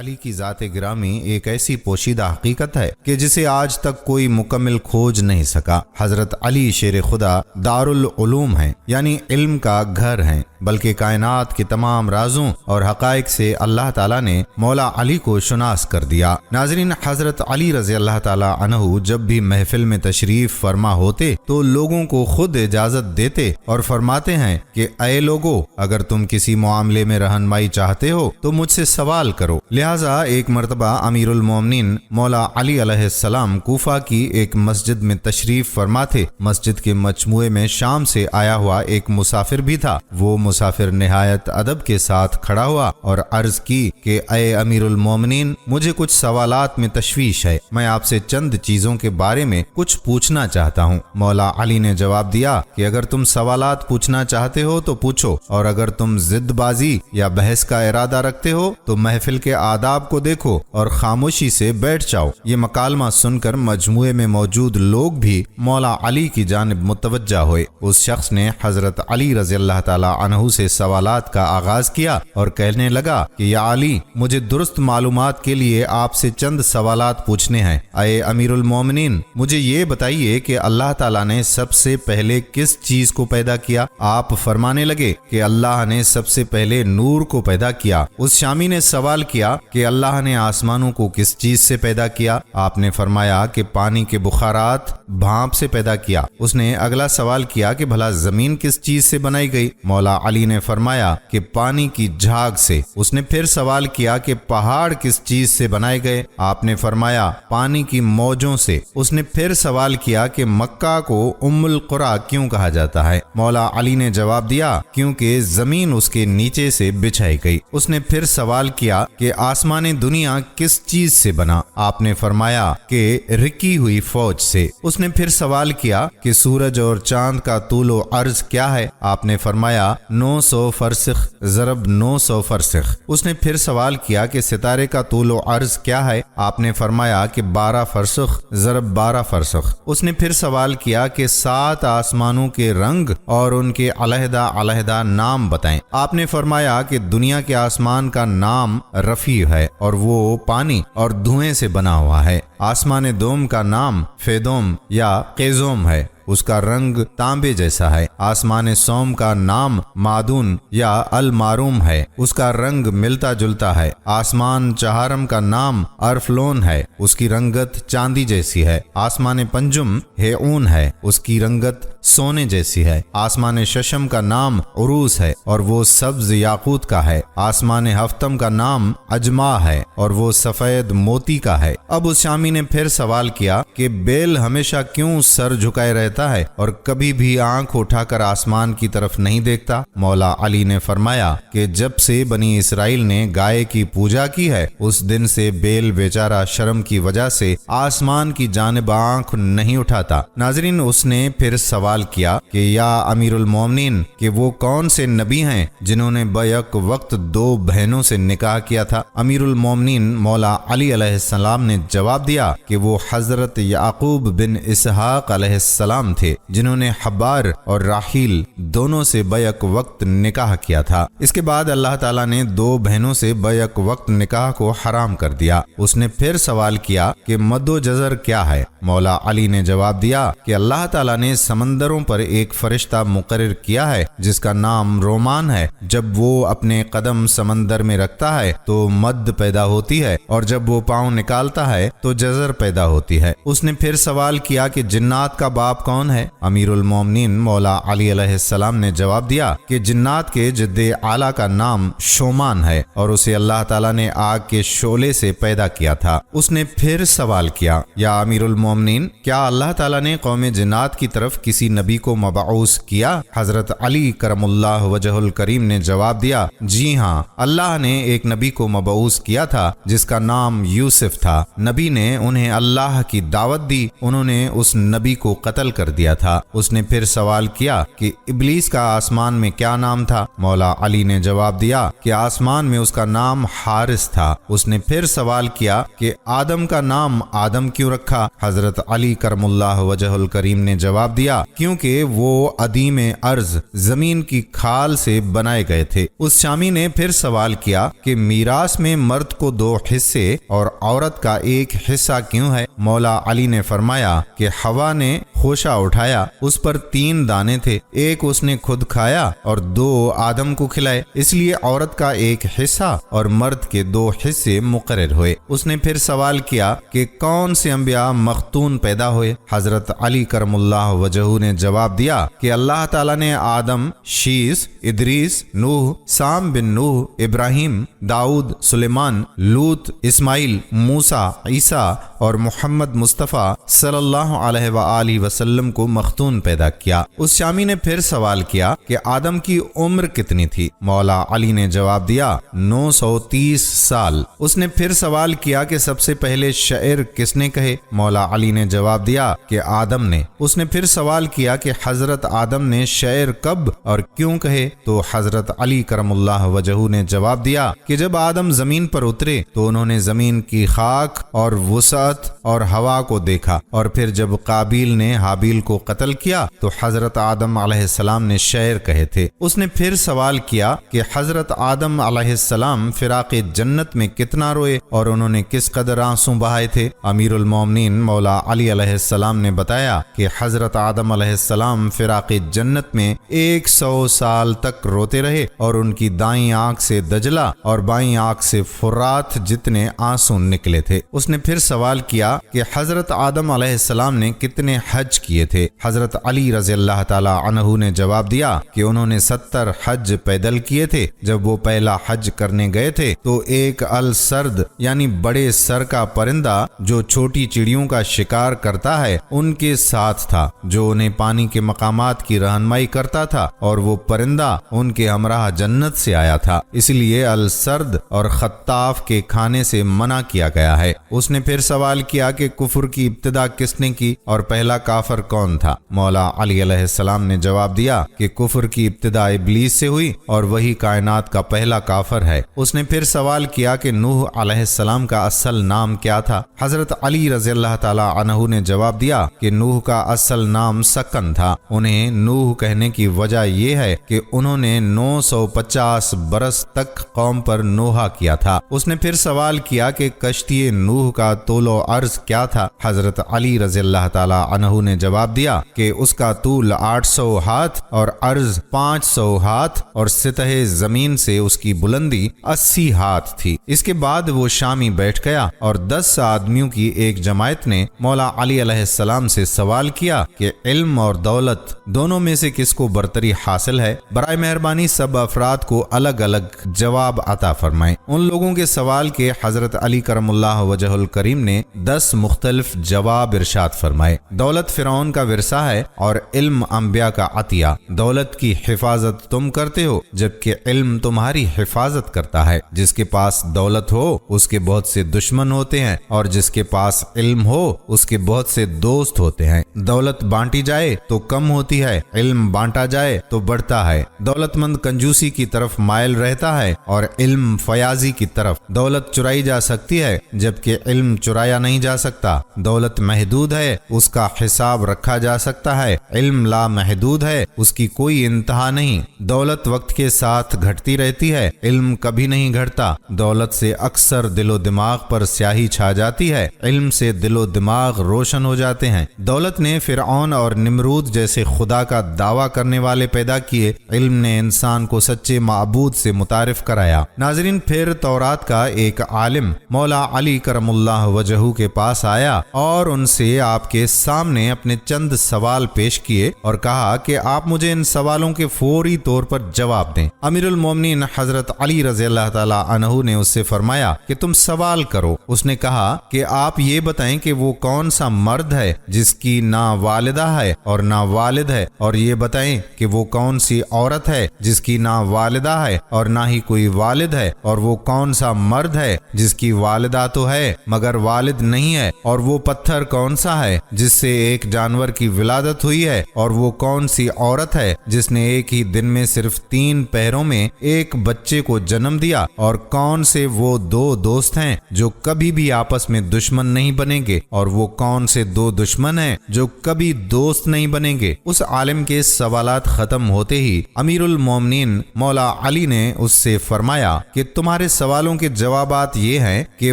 علی کی ذات گرامی ایک ایسی پوشیدہ حقیقت ہے کہ جسے آج تک کوئی مکمل کھوج نہیں سکا۔ حضرت علی شیر خدا دارالعلوم ہیں، یعنی علم کا گھر ہیں، بلکہ کائنات کے تمام رازوں اور حقائق سے اللہ تعالیٰ نے مولا علی کو شناس کر دیا۔ ناظرین، حضرت علی رضی اللہ تعالیٰ عنہ جب بھی محفل میں تشریف فرما ہوتے تو لوگوں کو خود اجازت دیتے اور فرماتے ہیں کہ اے لوگو، اگر تم کسی معاملے میں رہنمائی چاہتے ہو تو مجھ سے سوال کرو۔ لہٰذا ایک مرتبہ امیر المومنین مولا علی علیہ السلام کوفہ کی ایک مسجد میں تشریف فرما تھے۔ مسجد کے مجموعے میں شام سے آیا ہوا ایک مسافر بھی تھا۔ وہ مسافر نہایت ادب کے ساتھ کھڑا ہوا اور عرض کی کہ اے امیر المومنین، مجھے کچھ سوالات میں تشویش ہے، میں آپ سے چند چیزوں کے بارے میں کچھ پوچھنا چاہتا ہوں۔ مولا علی نے جواب دیا کہ اگر تم سوالات پوچھنا چاہتے ہو تو پوچھو، اور اگر تم ضد بازی یا بحث کا ارادہ رکھتے ہو تو محفل کے آداب کو دیکھو اور خاموشی سے بیٹھ جاؤ۔ یہ مکالمہ سن کر مجموعے میں موجود لوگ بھی مولا علی کی جانب متوجہ ہوئے۔ اس شخص نے حضرت علی رضی اللہ تعالی عنہ سے سوالات کا آغاز کیا اور کہنے لگا کہ یا علی، مجھے درست معلومات کے لیے آپ سے چند سوالات پوچھنے ہیں۔ اے امیر المومنین، مجھے یہ بتائیے کہ اللہ تعالیٰ نے سب سے پہلے کس چیز کو پیدا کیا؟ آپ فرمانے لگے کہ اللہ نے سب سے پہلے نور کو پیدا کیا۔ اس شامی نے سوال کیا کہ اللہ نے آسمانوں کو کس چیز سے پیدا کیا؟ آپ نے فرمایا کہ پانی کے بخارات بھاپ سے پیدا کیا۔ اس نے اگلا سوال کیا کہ بھلا زمین کس چیز سے بنائی گئی؟ مولا علی نے فرمایا کہ پانی کی جھاگ سے۔ اس نے پھر سوال کیا کہ پہاڑ کس چیز سے بنائے گئے؟ آپ نے فرمایا پانی کی موجوں سے۔ اس نے پھر سوال کیا کہ مکہ کو ام القریٰ کیوں کہا جاتا ہے؟ مولا علی نے جواب دیا کیونکہ زمین اس کے نیچے سے بچھائی گئی۔ اس نے پھر سوال کیا کہ آسمان دنیا کس چیز سے بنا؟ آپ نے فرمایا کہ رکی ہوئی فوج سے۔ اس نے پھر سوال کیا کہ سورج اور چاند کا طول و عرض کیا ہے؟ آپ نے فرمایا 900 فرسخ ضرب 900 فرسخ۔ اس نے پھر سوال کیا کہ ستارے کا طول و عرض کیا ہے؟ آپ نے فرمایا کہ 12 فرسخ ضرب 12 فرسخ۔ اس نے پھر سوال کیا کہ 7 آسمانوں کے رنگ اور ان کے علیحدہ علیحدہ نام بتائیں۔ آپ نے فرمایا کہ دنیا کے آسمان کا نام رفیع ہے اور وہ پانی اور دھوئیں سے بنا ہوا ہے۔ آسمان دوم کا نام فیدوم یا قیزوم ہے، اس کا رنگ تانبے جیسا ہے۔ آسمان سوم کا نام معدون یا الماروم ہے، اس کا رنگ ملتا جلتا ہے۔ آسمان چہارم کا نام ارفلون ہے، اس کی رنگت چاندی جیسی ہے۔ آسمان پنجم ہیعون ہے، اس کی رنگت سونے جیسی ہے۔ آسمان ششم کا نام عروس ہے اور وہ سبز یاقوت کا ہے۔ آسمان ہفتم کا نام اجما ہے اور وہ سفید موتی کا ہے۔ اب اس شامی نے پھر سوال کیا کہ بیل ہمیشہ کیوں سر جھکائے رہتا ہے اور کبھی بھی آنکھ اٹھا کر آسمان کی طرف نہیں دیکھتا؟ مولا علی نے فرمایا کہ جب سے بنی اسرائیل نے گائے کی پوجا کی ہے اس دن سے بیل بیچارہ شرم کی وجہ سے آسمان کی جانب آنکھ نہیں اٹھاتا۔ ناظرین، اس نے پھر سوال کیا کہ یا امیر المومنین، کہ وہ کون سے نبی ہیں جنہوں نے بیک وقت 2 بہنوں سے نکاح کیا تھا؟ امیر المومنین مولا علی علیہ السلام نے جواب دیا کہ وہ حضرت یعقوب بن اسحاق علیہ السلام تھے جنہوں نے حبار اور راحیل دونوں سے بیک وقت نکاح کیا تھا۔ اس کے بعد اللہ تعالیٰ نے 2 بہنوں سے بیک وقت نکاح کو حرام کر دیا۔ اس نے پھر سوال کیا کہ مد و جزر کیا ہے؟ مولا علی نے جواب دیا کہ اللہ تعالیٰ نے سمندروں پر ایک فرشتہ مقرر کیا ہے جس کا نام رومان ہے۔ جب وہ اپنے قدم سمندر میں رکھتا ہے تو مد پیدا ہوتی ہے اور جب وہ پاؤں نکالتا ہے تو جزر پیدا ہوتی ہے۔ اس نے پھر سوال کیا کہ جنات کا باپ کون ہے؟ امیر المومنین مولا علی علیہ السلام نے جواب دیا کہ جنات کے جد اعلیٰ کا نام شومان ہے اور اسے اللہ تعالیٰ نے آگ کے شعلے سے پیدا کیا تھا۔ اس نے پھر سوال کیا یا امیر المومنین، کیا اللہ تعالیٰ نے قوم جنات کی طرف کسی نبی کو مبعوث کیا؟ حضرت علی کرم اللہ وجہ الکریم نے جواب دیا جی ہاں، اللہ نے ایک نبی کو مبعوث کیا تھا جس کا نام یوسف تھا۔ نبی نے انہیں اللہ کی دعوت دی، انہوں نے اس نبی کو قتل کر دیا تھا۔ اس نے پھر سوال کیا کہ ابلیس کا آسمان میں کیا نام تھا؟ مولا علی نے جواب دیا کہ آسمان میں اس کا نام حارث تھا۔ اس نے پھر سوال کیا کہ آدم کا نام آدم کیوں رکھا؟ حضرت علی کرم اللہ وجہ الکریم نے جواب دیا کیونکہ وہ عدیم ارض زمین کی کھال سے بنائے گئے تھے۔ اس شامی نے پھر سوال کیا کہ میراث میں مرد کو 2 حصے اور عورت کا 1 حصہ کیوں ہے؟ مولا علی نے فرمایا کہ حوا نے خوشہ اٹھایا، اس پر 3 دانے تھے، 1 اس نے خود کھایا اور 2 آدم کو کھلائے، اس لیے عورت کا 1 حصہ اور مرد کے 2 حصے مقرر ہوئے۔ اس نے پھر سوال کیا کہ کون سے انبیاء مختون پیدا ہوئے؟ حضرت علی کرم اللہ وجہہ نے جواب دیا کہ اللہ تعالیٰ نے آدم، شیس، ادریس، نوح، سام بن نوح، ابراہیم، داؤد، سلیمان، لوط، اسماعیل، موسیٰ، عیسیٰ اور محمد مصطفیٰ صلی اللہ علیہ وآلہ وسلم کو مختون پیدا کیا۔ اس شامی نے پھر سوال کیا کہ آدم کی عمر کتنی تھی؟ مولا علی نے جواب دیا 930 سال۔ اس نے پھر سوال کیا کہ سب سے پہلے شعر کس نے کہے؟ مولا علی نے جواب دیا کہ آدم نے۔ اس نے پھر سوال کیا کہ حضرت آدم نے شعر کب اور کیوں کہے؟ تو حضرت علی کرم اللہ وجہہ نے جواب دیا کہ جب آدم زمین پر اترے تو انہوں نے زمین کی خاک اور وسعت اور ہوا کو دیکھا، اور پھر جب قابیل نے حابیل کو قتل کیا تو حضرت آدم علیہ السلام نے شعر کہے تھے۔ اس نے پھر سوال کیا کہ حضرت آدم علیہ السلام فراق جنت میں کتنا روئے اور انہوں نے کس قدر آنسو بہائے تھے؟ امیر المومنین مولا علی علیہ السلام نے بتایا کہ حضرت آدم علیہ السلام فراق جنت میں 100 سال تک روتے رہے اور ان کی دائیں آنکھ سے دجلہ اور بائیں آنکھ سے فرات جتنے آنسو نکلے تھے۔ اس نے پھر سوال کیا کہ حضرت آدم علیہ السلام نے کتنے حج کیے تھے؟ حضرت علی رضی اللہ تعالی عنہ نے جواب دیا کہ انہوں نے 70 حج پیدل کیے تھے۔ جب وہ پہلا حج کرنے گئے تھے تو ایک السرد یعنی بڑے سر کا پرندہ جو چھوٹی چڑیوں کا شکار کرتا ہے ان کے ساتھ تھا، جو انہیں پانی کے مقامات کی رہنمائی کرتا تھا، اور وہ پرندہ ان کے ہمراہ جنت سے آیا تھا، اس لیے السرد اور خطاف کے کھانے سے منع کیا گیا ہے۔ اس نے پھر سوال کیا کہ کفر کی ابتدا کس نے کی اور پہلا کافر کون تھا؟ مولا علی علیہ السلام نے جواب دیا کہ کفر کی ابتدا ابلیس سے ہوئی اور وہی کائنات کا پہلا کافر ہے۔ اس نے پھر سوال کیا کہ نوح علیہ السلام کا اصل نام کیا تھا؟ حضرت علی رضی اللہ تعالی عنہ نے جواب دیا کہ نوح کا اصل نام سکن تھا۔ انہیں نوح کہنے کی وجہ یہ ہے کہ انہوں نے 950 برس تک قوم پر نوحہ کیا تھا۔ اس نے پھر سوال کیا کہ کشتی نوح کا طول و عرض کیا تھا؟ حضرت علی رضی اللہ تعالی عنہ نے جواب دیا کہ اس کا طول 800 ہاتھ اور عرض 500 ہاتھ اور سطح زمین سے اس کی بلندی 80 ہاتھ تھی۔ اس کے بعد وہ شامی بیٹھ گیا اور 10 آدمیوں کی ایک جماعت نے مولا علی علیہ السلام سے سوال کیا کہ علم اور دولت دونوں میں سے کس کو برتری حاصل ہے؟ برائے مہربانی سب افراد کو الگ الگ جواب عطا فرمائیں۔ ان لوگوں کے سوال کے حضرت علی کرم اللہ وجہ الکریم نے 10 مختلف جواب ارشاد فرمائے۔ دولت فرعون کا ورثہ ہے اور علم انبیاء کا عطیہ۔ دولت کی حفاظت تم کرتے ہو جبکہ علم تمہاری حفاظت کرتا ہے۔ جس کے پاس دولت ہو اس کے بہت سے دشمن ہوتے ہیں اور جس کے پاس علم ہو اس کے بہت سے دوست ہوتے ہیں۔ دولت بانٹی جائے تو کم ہوتی ہے، علم بانٹا جائے تو بڑھتا ہے۔ دولت مند کنجوسی کی طرف مائل رہتا ہے اور علم فیاضی کی طرف۔ دولت چرائی جا سکتی ہے جبکہ علم چرایا نہیں جا سکتا۔ دولت محدود ہے، اس کا حساب رکھا جا سکتا ہے۔ علم لا محدود ہے، اس کی کوئی انتہا نہیں۔ دولت وقت کے ساتھ گھٹتی رہتی ہے، علم کبھی نہیں گھٹتا۔ دولت سے اکثر دل و دماغ پر سیاہی چھا جاتی ہے، علم سے دل و دماغ روشن ہو جاتے ہیں۔ دولت نے فرعون اور نمرود جیسے خدا کا دعویٰ کرنے والے پیدا کیے، علم نے انسان کو سچے معبود سے متعارف کرایا۔ ناظرین، پھر تورات کا ایک عالم مولا علی کرم اللہ وجہہ کے پاس آیا اور ان سے آپ کے سامنے اپنے چند سوال پیش کیے اور کہا کہ آپ مجھے ان سوالوں کے فوری طور پر جواب دیں۔ امیر المومنین حضرت علی رضی اللہ تعالی عنہ نے اس سے فرمایا کہ تم سوال کرو۔ اس نے کہا کہ آپ یہ بتائیں کہ وہ کون سا مرد ہے جس کی نہ والدہ ہے اور نہ والد ہے، اور یہ بتائیں کہ وہ کون سی عورت ہے جس کی نہ والدہ ہے اور نہ ہی کوئی والد ہے، اور وہ کون سا مرد ہے جس کی والدہ تو ہے مگر والد والد نہیں ہے، اور وہ پتھر کون سا ہے جس سے ایک جانور کی ولادت ہوئی ہے، اور وہ کون سی عورت ہے جس نے ایک ہی دن میں صرف 3 پہروں میں ایک بچے کو جنم دیا، اور کون سے وہ 2 دوست ہیں جو کبھی بھی آپس میں دشمن نہیں بنیں گے، اور وہ کون سے 2 دشمن ہیں جو کبھی دوست نہیں بنیں گے۔ اس عالم کے سوالات ختم ہوتے ہی امیر المومنین مولا علی نے اس سے فرمایا کہ تمہارے سوالوں کے جوابات یہ ہیں کہ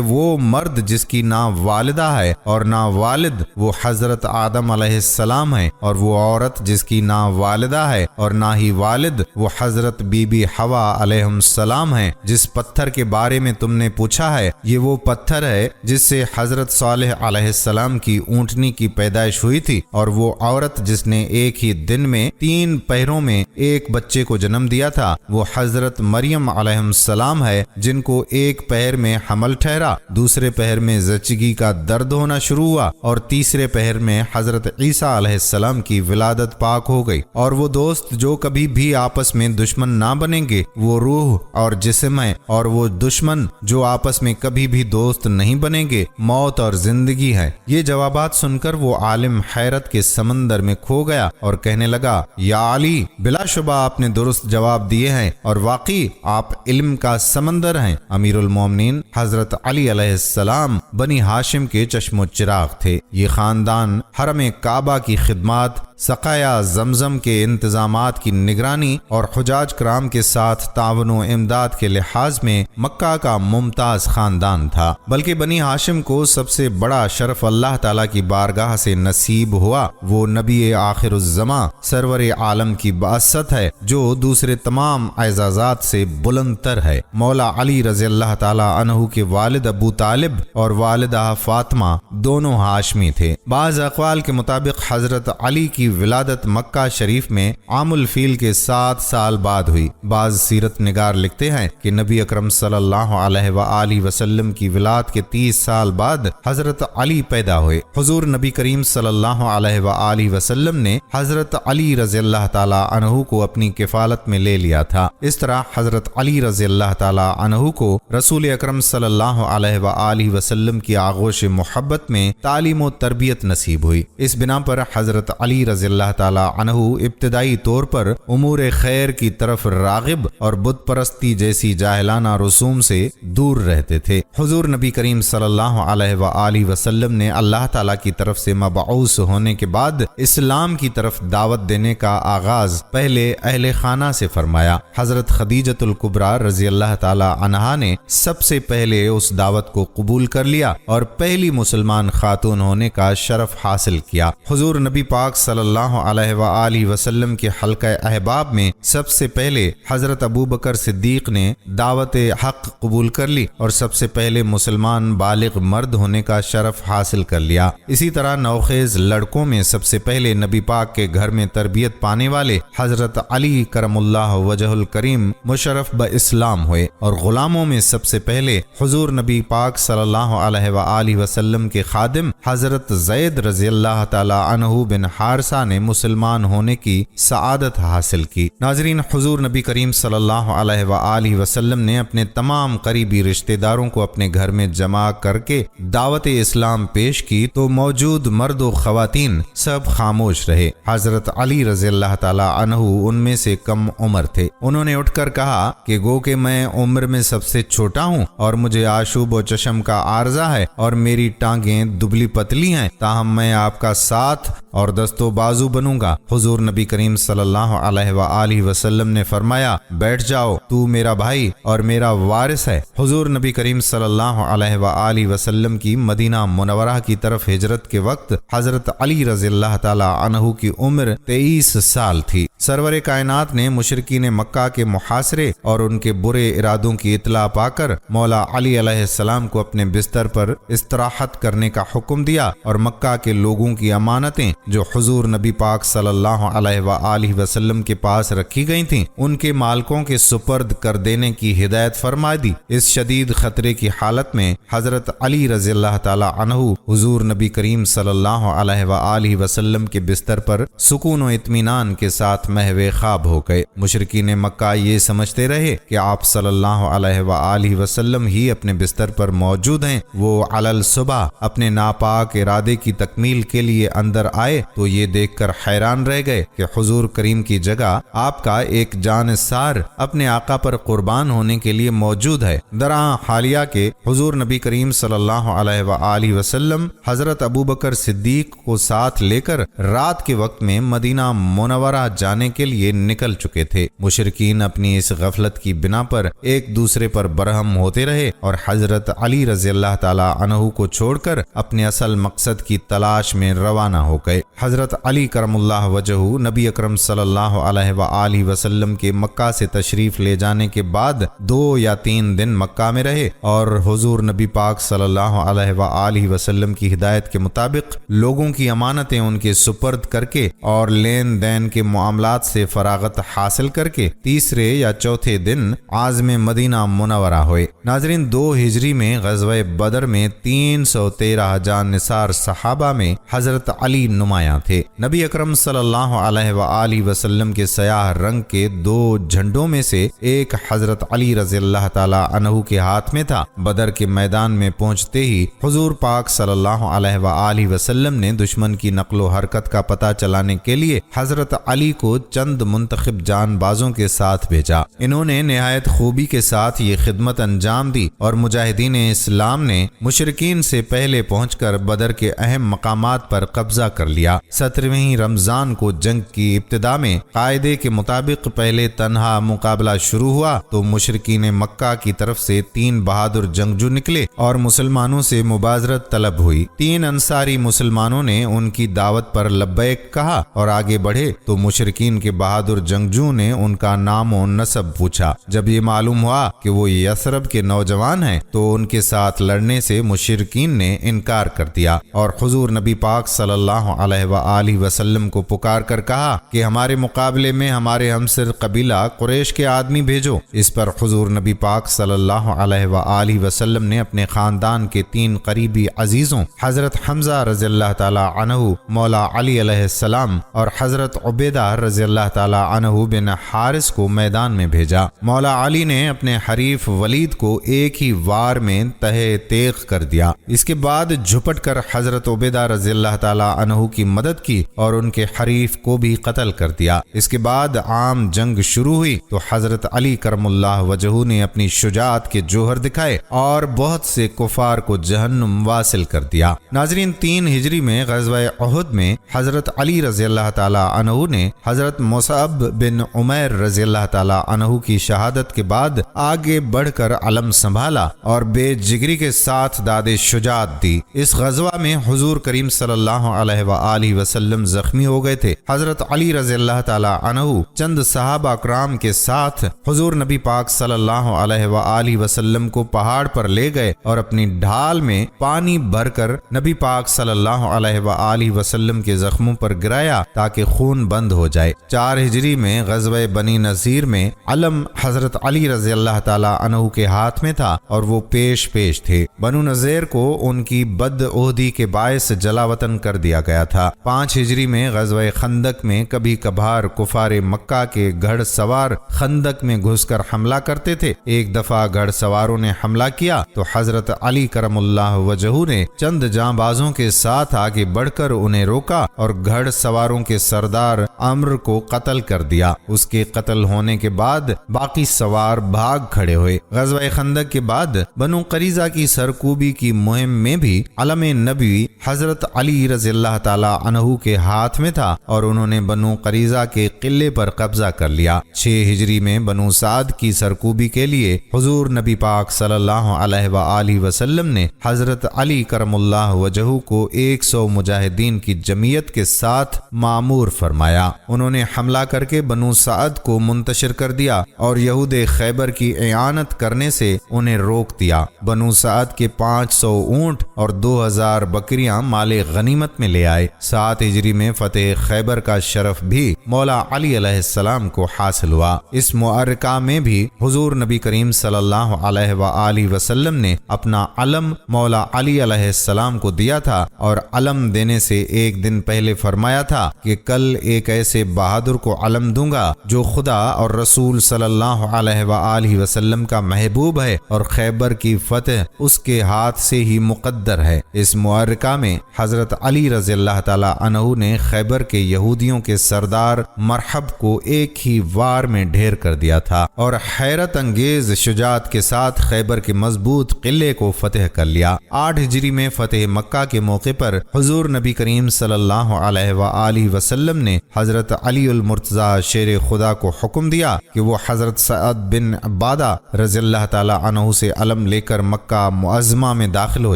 وہ مرد جس کی نہ والدہ ہے اور نہ والد وہ حضرت آدم علیہ السلام ہے، اور وہ عورت جس کی نہ والدہ ہے اور نہ ہی والد وہ حضرت بی بی حوا علیہ السلام ہے۔ جس پتھر کے بارے میں تم نے پوچھا ہے یہ وہ پتھر ہے جس سے حضرت صالح علیہ السلام کی اونٹنی کی پیدائش ہوئی تھی، اور وہ عورت جس نے ایک ہی دن میں 3 پہروں میں ایک بچے کو جنم دیا تھا وہ حضرت مریم علیہ السلام ہے، جن کو ایک پہر میں حمل ٹھہرا، دوسرے پہر میں زچگی کا درد ہونا شروع ہوا، اور تیسرے پہر میں حضرت عیسیٰ علیہ السلام کی ولادت پاک ہو گئی۔ اور وہ دوست جو کبھی بھی آپس میں دشمن نہ بنیں گے وہ روح اور جسم ہے، اور وہ دشمن جو آپس میں کبھی بھی دوست نہیں بنیں گے موت اور زندگی ہے۔ یہ جوابات سن کر وہ عالم حیرت کے سمندر میں کھو گیا اور کہنے لگا، یا علی، بلا شبہ آپ نے درست جواب دیے ہیں، اور واقعی آپ علم کا سمندر ہیں۔ امیر المومنین حضرت علی علیہ السلام بنی ہاشم کے چشم و چراغ تھے۔ یہ خاندان حرم کعبہ کی خدمات، سقایا زمزم کے انتظامات کی نگرانی اور حجاج کرام کے ساتھ تعاون و امداد کے لحاظ میں مکہ کا ممتاز خاندان تھا، بلکہ بنی ہاشم کو سب سے بڑا شرف اللہ تعالیٰ کی بارگاہ سے نصیب ہوا۔ وہ نبی آخر الزماں سرور عالم کی بعثت ہے جو دوسرے تمام اعزازات سے بلند تر ہے۔ مولا علی رضی اللہ تعالیٰ عنہ کے والد ابو طالب اور والدہ فاطمہ دونوں ہاشمی تھے۔ بعض اقوال کے مطابق حضرت علی کی ولادت مکہ شریف میں عام الفیل کے 7 سال بعد ہوئی۔ بعض سیرت نگار لکھتے ہیں کہ نبی اکرم صلی اللہ علیہ وآلہ وسلم کی ولادت کے 30 سال بعد حضرت علی پیدا ہوئے۔ حضور نبی کریم صلی اللہ علیہ وآلہ وسلم نے حضرت علی رضی اللہ تعالی عنہ کو اپنی کفالت میں لے لیا تھا۔ اس طرح حضرت علی رضی اللہ تعالی عنہ کو رسول اکرم صلی اللہ علیہ وآلہ وسلم کی آغوش محبت میں تعلیم و تربیت نصیب ہوئی۔ اس بنا پر حضرت علی رضی اللہ تعالی عنہ ابتدائی طور پر امور خیر کی طرف راغب اور بت پرستی جیسی جاہلانہ رسوم سے دور رہتے تھے۔ حضور نبی کریم صلی اللہ علیہ وآلہ وسلم نے اللہ تعالیٰ کی طرف سے مبعوث ہونے کے بعد اسلام کی طرف دعوت دینے کا آغاز پہلے اہل خانہ سے فرمایا۔ حضرت خدیجۃ الکبریٰ رضی اللہ تعالی عنہا نے سب سے پہلے اس دعوت کو قبول کر لیا اور پہلی مسلمان خاتون ہونے کا شرف حاصل کیا۔ حضور نبی پاک صلی اللہ علیہ وآلہ وسلم کے حلقہ احباب میں سب سے پہلے حضرت ابوبکر صدیق نے دعوت حق قبول کر لی اور سب سے پہلے مسلمان بالغ مرد ہونے کا شرف حاصل کر لیا۔ اسی طرح نوخیز لڑکوں میں سب سے پہلے نبی پاک کے گھر میں تربیت پانے والے حضرت علی کرم اللہ وجہ الکریم مشرف باسلام ہوئے، اور غلاموں میں سب سے پہلے حضور نبی پاک صلی اللہ علیہ وآلہ وسلم کے خادم حضرت زید رضی اللہ تعالی عنہ بن حارثہ نے مسلمان ہونے کی سعادت حاصل کی۔ ناظرین، حضور نبی کریم صلی اللہ علیہ وآلہ وسلم نے اپنے تمام قریبی رشتہ داروں کو اپنے گھر میں جمع کر کے دعوت اسلام پیش کی تو موجود مرد و خواتین سب خاموش رہے۔ حضرت علی رضی اللہ تعالی عنہ ان میں سے کم عمر تھے۔ انہوں نے اٹھ کر کہا کہ گو کہ میں عمر میں سب سے چھوٹا ہوں اور مجھے آشوب و چشم کا عارضہ ہے اور میری ٹانگیں دبلی پتلی ہیں، تاہم میں آپ کا ساتھ اور دست و بازو بنوں گا۔ حضور نبی کریم صلی اللہ علیہ وآلہ وسلم نے فرمایا، بیٹھ جاؤ، تو میرا بھائی اور میرا وارث ہے۔ حضور نبی کریم صلی اللہ علیہ وآلہ وسلم کی مدینہ منورہ کی طرف ہجرت کے وقت حضرت علی رضی اللہ تعالی عنہ کی عمر 23 سال تھی۔ سرور کائنات نے مشرکین مکہ کے محاصرے اور ان کے برے ارادوں کی اطلاع پا کر مولا علی علیہ السلام کو اپنے بستر پر استراحت کرنے کا حکم دیا اور مکہ کے لوگوں کی امانتیں جو حضور نبی پاک صلی اللہ علیہ وآلہ وسلم کے پاس رکھی گئی تھیں ان کے مالکوں کے سپرد کر دینے کی ہدایت فرما دی۔ اس شدید خطرے کی حالت میں حضرت علی رضی اللہ تعالی عنہ حضور نبی کریم صلی اللہ علیہ وآلہ وسلم کے بستر پر سکون و اطمینان کے ساتھ ساتھ محو خواب ہو گئے۔ مشرکین مکہ یہ سمجھتے رہے کہ آپ صلی اللہ علیہ وآلہ وسلم ہی اپنے بستر پر موجود ہیں۔ وہ علل صبح اپنے ناپاک ارادے کی تکمیل کے لیے اندر آئے تو یہ دیکھ کر حیران رہ گئے کہ حضور کریم کی جگہ آپ کا ایک جانثار اپنے آقا پر قربان ہونے کے لیے موجود ہے۔ درا حالیہ کے حضور نبی کریم صلی اللہ علیہ وآلہ وسلم حضرت ابوبکر صدیق کو ساتھ لے کر رات کے وقت میں مدینہ منورہ جانے کے لیے نکل چکے تھے۔ مشرکین اپنی اس غفلت کی بنا پر ایک دوسرے پر برہم ہوتے رہے اور حضرت علی رضی اللہ تعالی عنہ کو چھوڑ کر اپنے اصل مقصد کی تلاش میں روانہ ہو گئے۔ حضرت علی کرم اللہ وجہہ نبی اکرم صلی اللہ علیہ وآلہ وسلم کے مکہ سے تشریف لے جانے کے بعد 2 یا 3 دن مکہ میں رہے اور حضور نبی پاک صلی اللہ علیہ وآلہ وسلم کی ہدایت کے مطابق لوگوں کی امانتیں ان کے سپرد کر کے اور لین دین کے معاملات سے فراغت حاصل کر کے تیسرے یا چوتھے دن عازم مدینہ منورہ ہوئے۔ ناظرین، 2 ہجری میں غزوہ بدر میں 313 جان نثار صحابہ میں حضرت علی نمایاں تھے۔ نبی اکرم صلی اللہ علیہ وآلہ وسلم کے سیاہ رنگ کے 2 جھنڈوں میں سے ایک حضرت علی رضی اللہ تعالی عنہ کے ہاتھ میں تھا۔ بدر کے میدان میں پہنچتے ہی حضور پاک صلی اللہ علیہ وآلہ وسلم نے دشمن کی نقل و حرکت کا پتہ چلانے کے لیے حضرت علی کو چند منتخب جان بازوں کے ساتھ بھیجا۔ انہوں نے نہایت خوبی کے ساتھ یہ خدمت انجام دی اور مجاہدین اسلام نے مشرکین سے پہلے پہنچ کر بدر کے اہم مقامات پر قبضہ کر لیا۔ 17ویں رمضان کو جنگ کی ابتدا میں قاعدے کے مطابق پہلے تنہا مقابلہ شروع ہوا تو مشرکین مکہ کی طرف سے 3 بہادر جنگجو نکلے اور مسلمانوں سے مبازرت طلب ہوئی۔ 3 انصاری مسلمانوں نے ان کی دعوت پر لبیک کہا اور آگے بڑھے تو مشرکین کے بہادر جنگجو نے ان کا نام و نسب پوچھا۔ جب یہ معلوم ہوا کہ وہ یثرب کے نوجوان ہیں تو ان کے ساتھ لڑنے سے مشرکین نے انکار کر دیا اور حضور نبی پاک صلی اللہ علیہ وآلہ وسلم کو پکار کر کہا کہ ہمارے مقابلے میں ہمارے ہمسر قبیلہ قریش کے آدمی بھیجو۔ اس پر حضور نبی پاک صلی اللہ علیہ وآلہ وسلم نے اپنے خاندان کے 3 قریبی عزیزوں حضرت حمزہ رضی اللہ تعالی عنہ مولا علی علیہ السلام اور حضرت عبیدہ رضی اللہ تعالی عنہ بن حارث کو میدان میں بھیجا۔ مولا علی نے اپنے حریف ولید کو ایک ہی وار میں تہہ تیغ کر دیا۔ اس کے بعد جھپٹ کر حضرت عبیدہ رضی اللہ تعالی عنہ کی مدد کی اور ان کے حریف کو بھی قتل کر دیا۔ اس کے بعد عام جنگ شروع ہوئی تو حضرت علی کرم اللہ وجہہ نے اپنی شجاعت کے جوہر دکھائے اور بہت سے کفار کو جہنم واصل کر دیا۔ ناظرین، 3 ہجری میں غزوہ احد میں حضرت علی رضی اللہ تعالی عنہ نے حضرت مصعب بن عمیر رضی اللہ تعالی عنہ کی شہادت کے بعد آگے بڑھ کر علم سنبھالا اور بے جگری کے ساتھ داد شجاعت دی۔ اس غزوہ میں حضور کریم صلی اللہ علیہ وآلہ وسلم زخمی ہو گئے تھے۔ حضرت علی رضی اللہ تعالی عنہ چند صحابہ اکرام کے ساتھ حضور نبی پاک صلی اللہ علیہ وآلہ وسلم کو پہاڑ پر لے گئے اور اپنی ڈھال میں پانی بھر کر نبی پاک صلی اللہ علیہ وآلہ وسلم کے زخموں پر گرایا تاکہ خون بند ہو جائے۔ 4 ہجری میں غزوہ بنی نذیر میں علم حضرت علی رضی اللہ تعالی عنہ کے ہاتھ میں تھا اور وہ پیش تھے۔ بنو نذیر کو ان کی بدعہدی کے باعث جلا وطن کر دیا گیا تھا۔ 5 ہجری میں غزوہ خندق میں کبھی کبھار کفار مکہ کے گھڑ سوار خندق میں گھس کر حملہ کرتے تھے۔ ایک دفعہ گھڑ سواروں نے حملہ کیا تو حضرت علی کرم اللہ وجہہ نے چند جاں بازوں کے ساتھ آگے بڑھ کر انہیں روکا اور گھڑ سواروں کے سردار عمرو کو قتل کر دیا۔ اس کے قتل ہونے کے بعد باقی سوار بھاگ کھڑے ہوئے۔ غزوہ خندق کے بعد بنو قریظہ کی سرکوبی کی مہم میں بھی علم نبی حضرت علی رضی اللہ تعالی عنہ کے ہاتھ میں تھا اور انہوں نے بنو قریظہ کے قلعے پر قبضہ کر لیا۔ 6 ہجری میں بنو سعد کی سرکوبی کے لیے حضور نبی پاک صلی اللہ علیہ وآلہ وسلم نے حضرت علی کرم اللہ وجہہ کو 100 مجاہدین کی جمعیت کے ساتھ مامور فرمایا۔ انہوں نے حملہ کر کے بنو سعد کو منتشر کر دیا اور یہود خیبر کی اعانت کرنے سے انہیں روک دیا۔ بنو سعد کے 500 اونٹ اور 2000 بکریاں مال غنیمت میں لے آئے۔ 7 ہجری میں فتح خیبر کا شرف بھی مولا علی علیہ السلام کو حاصل ہوا۔ اس معرکہ میں بھی حضور نبی کریم صلی اللہ علیہ وآلہ وسلم نے اپنا علم مولا علی علیہ السلام کو دیا تھا، اور علم دینے سے ایک دن پہلے فرمایا تھا کہ کل ایک ایسے بہادر کو علم دوں گا جو خدا اور رسول صلی اللہ علیہ وآلہ وسلم کا محبوب ہے، اور خیبر کی فتح اس کے ہاتھ سے ہی مقدر ہے۔ اس معرکہ میں حضرت علی رضی اللہ تعالی عنہ نے خیبر کے یہودیوں کے سردار مرحب کو ایک ہی وار میں ڈھیر کر دیا تھا، اور حیرت انگیز شجاعت کے ساتھ خیبر کے مضبوط قلعے کو فتح کر لیا۔ 8 ہجری میں فتح مکہ کے موقع پر حضور نبی کریم صلی اللہ علیہ وآلہ وسلم نے حضرت علی المرتضی شیر خدا کو حکم دیا کہ وہ حضرت سعد بن عبادہ رضی اللہ تعالی عنہ سے علم لے کر مکہ معظمہ میں داخل ہو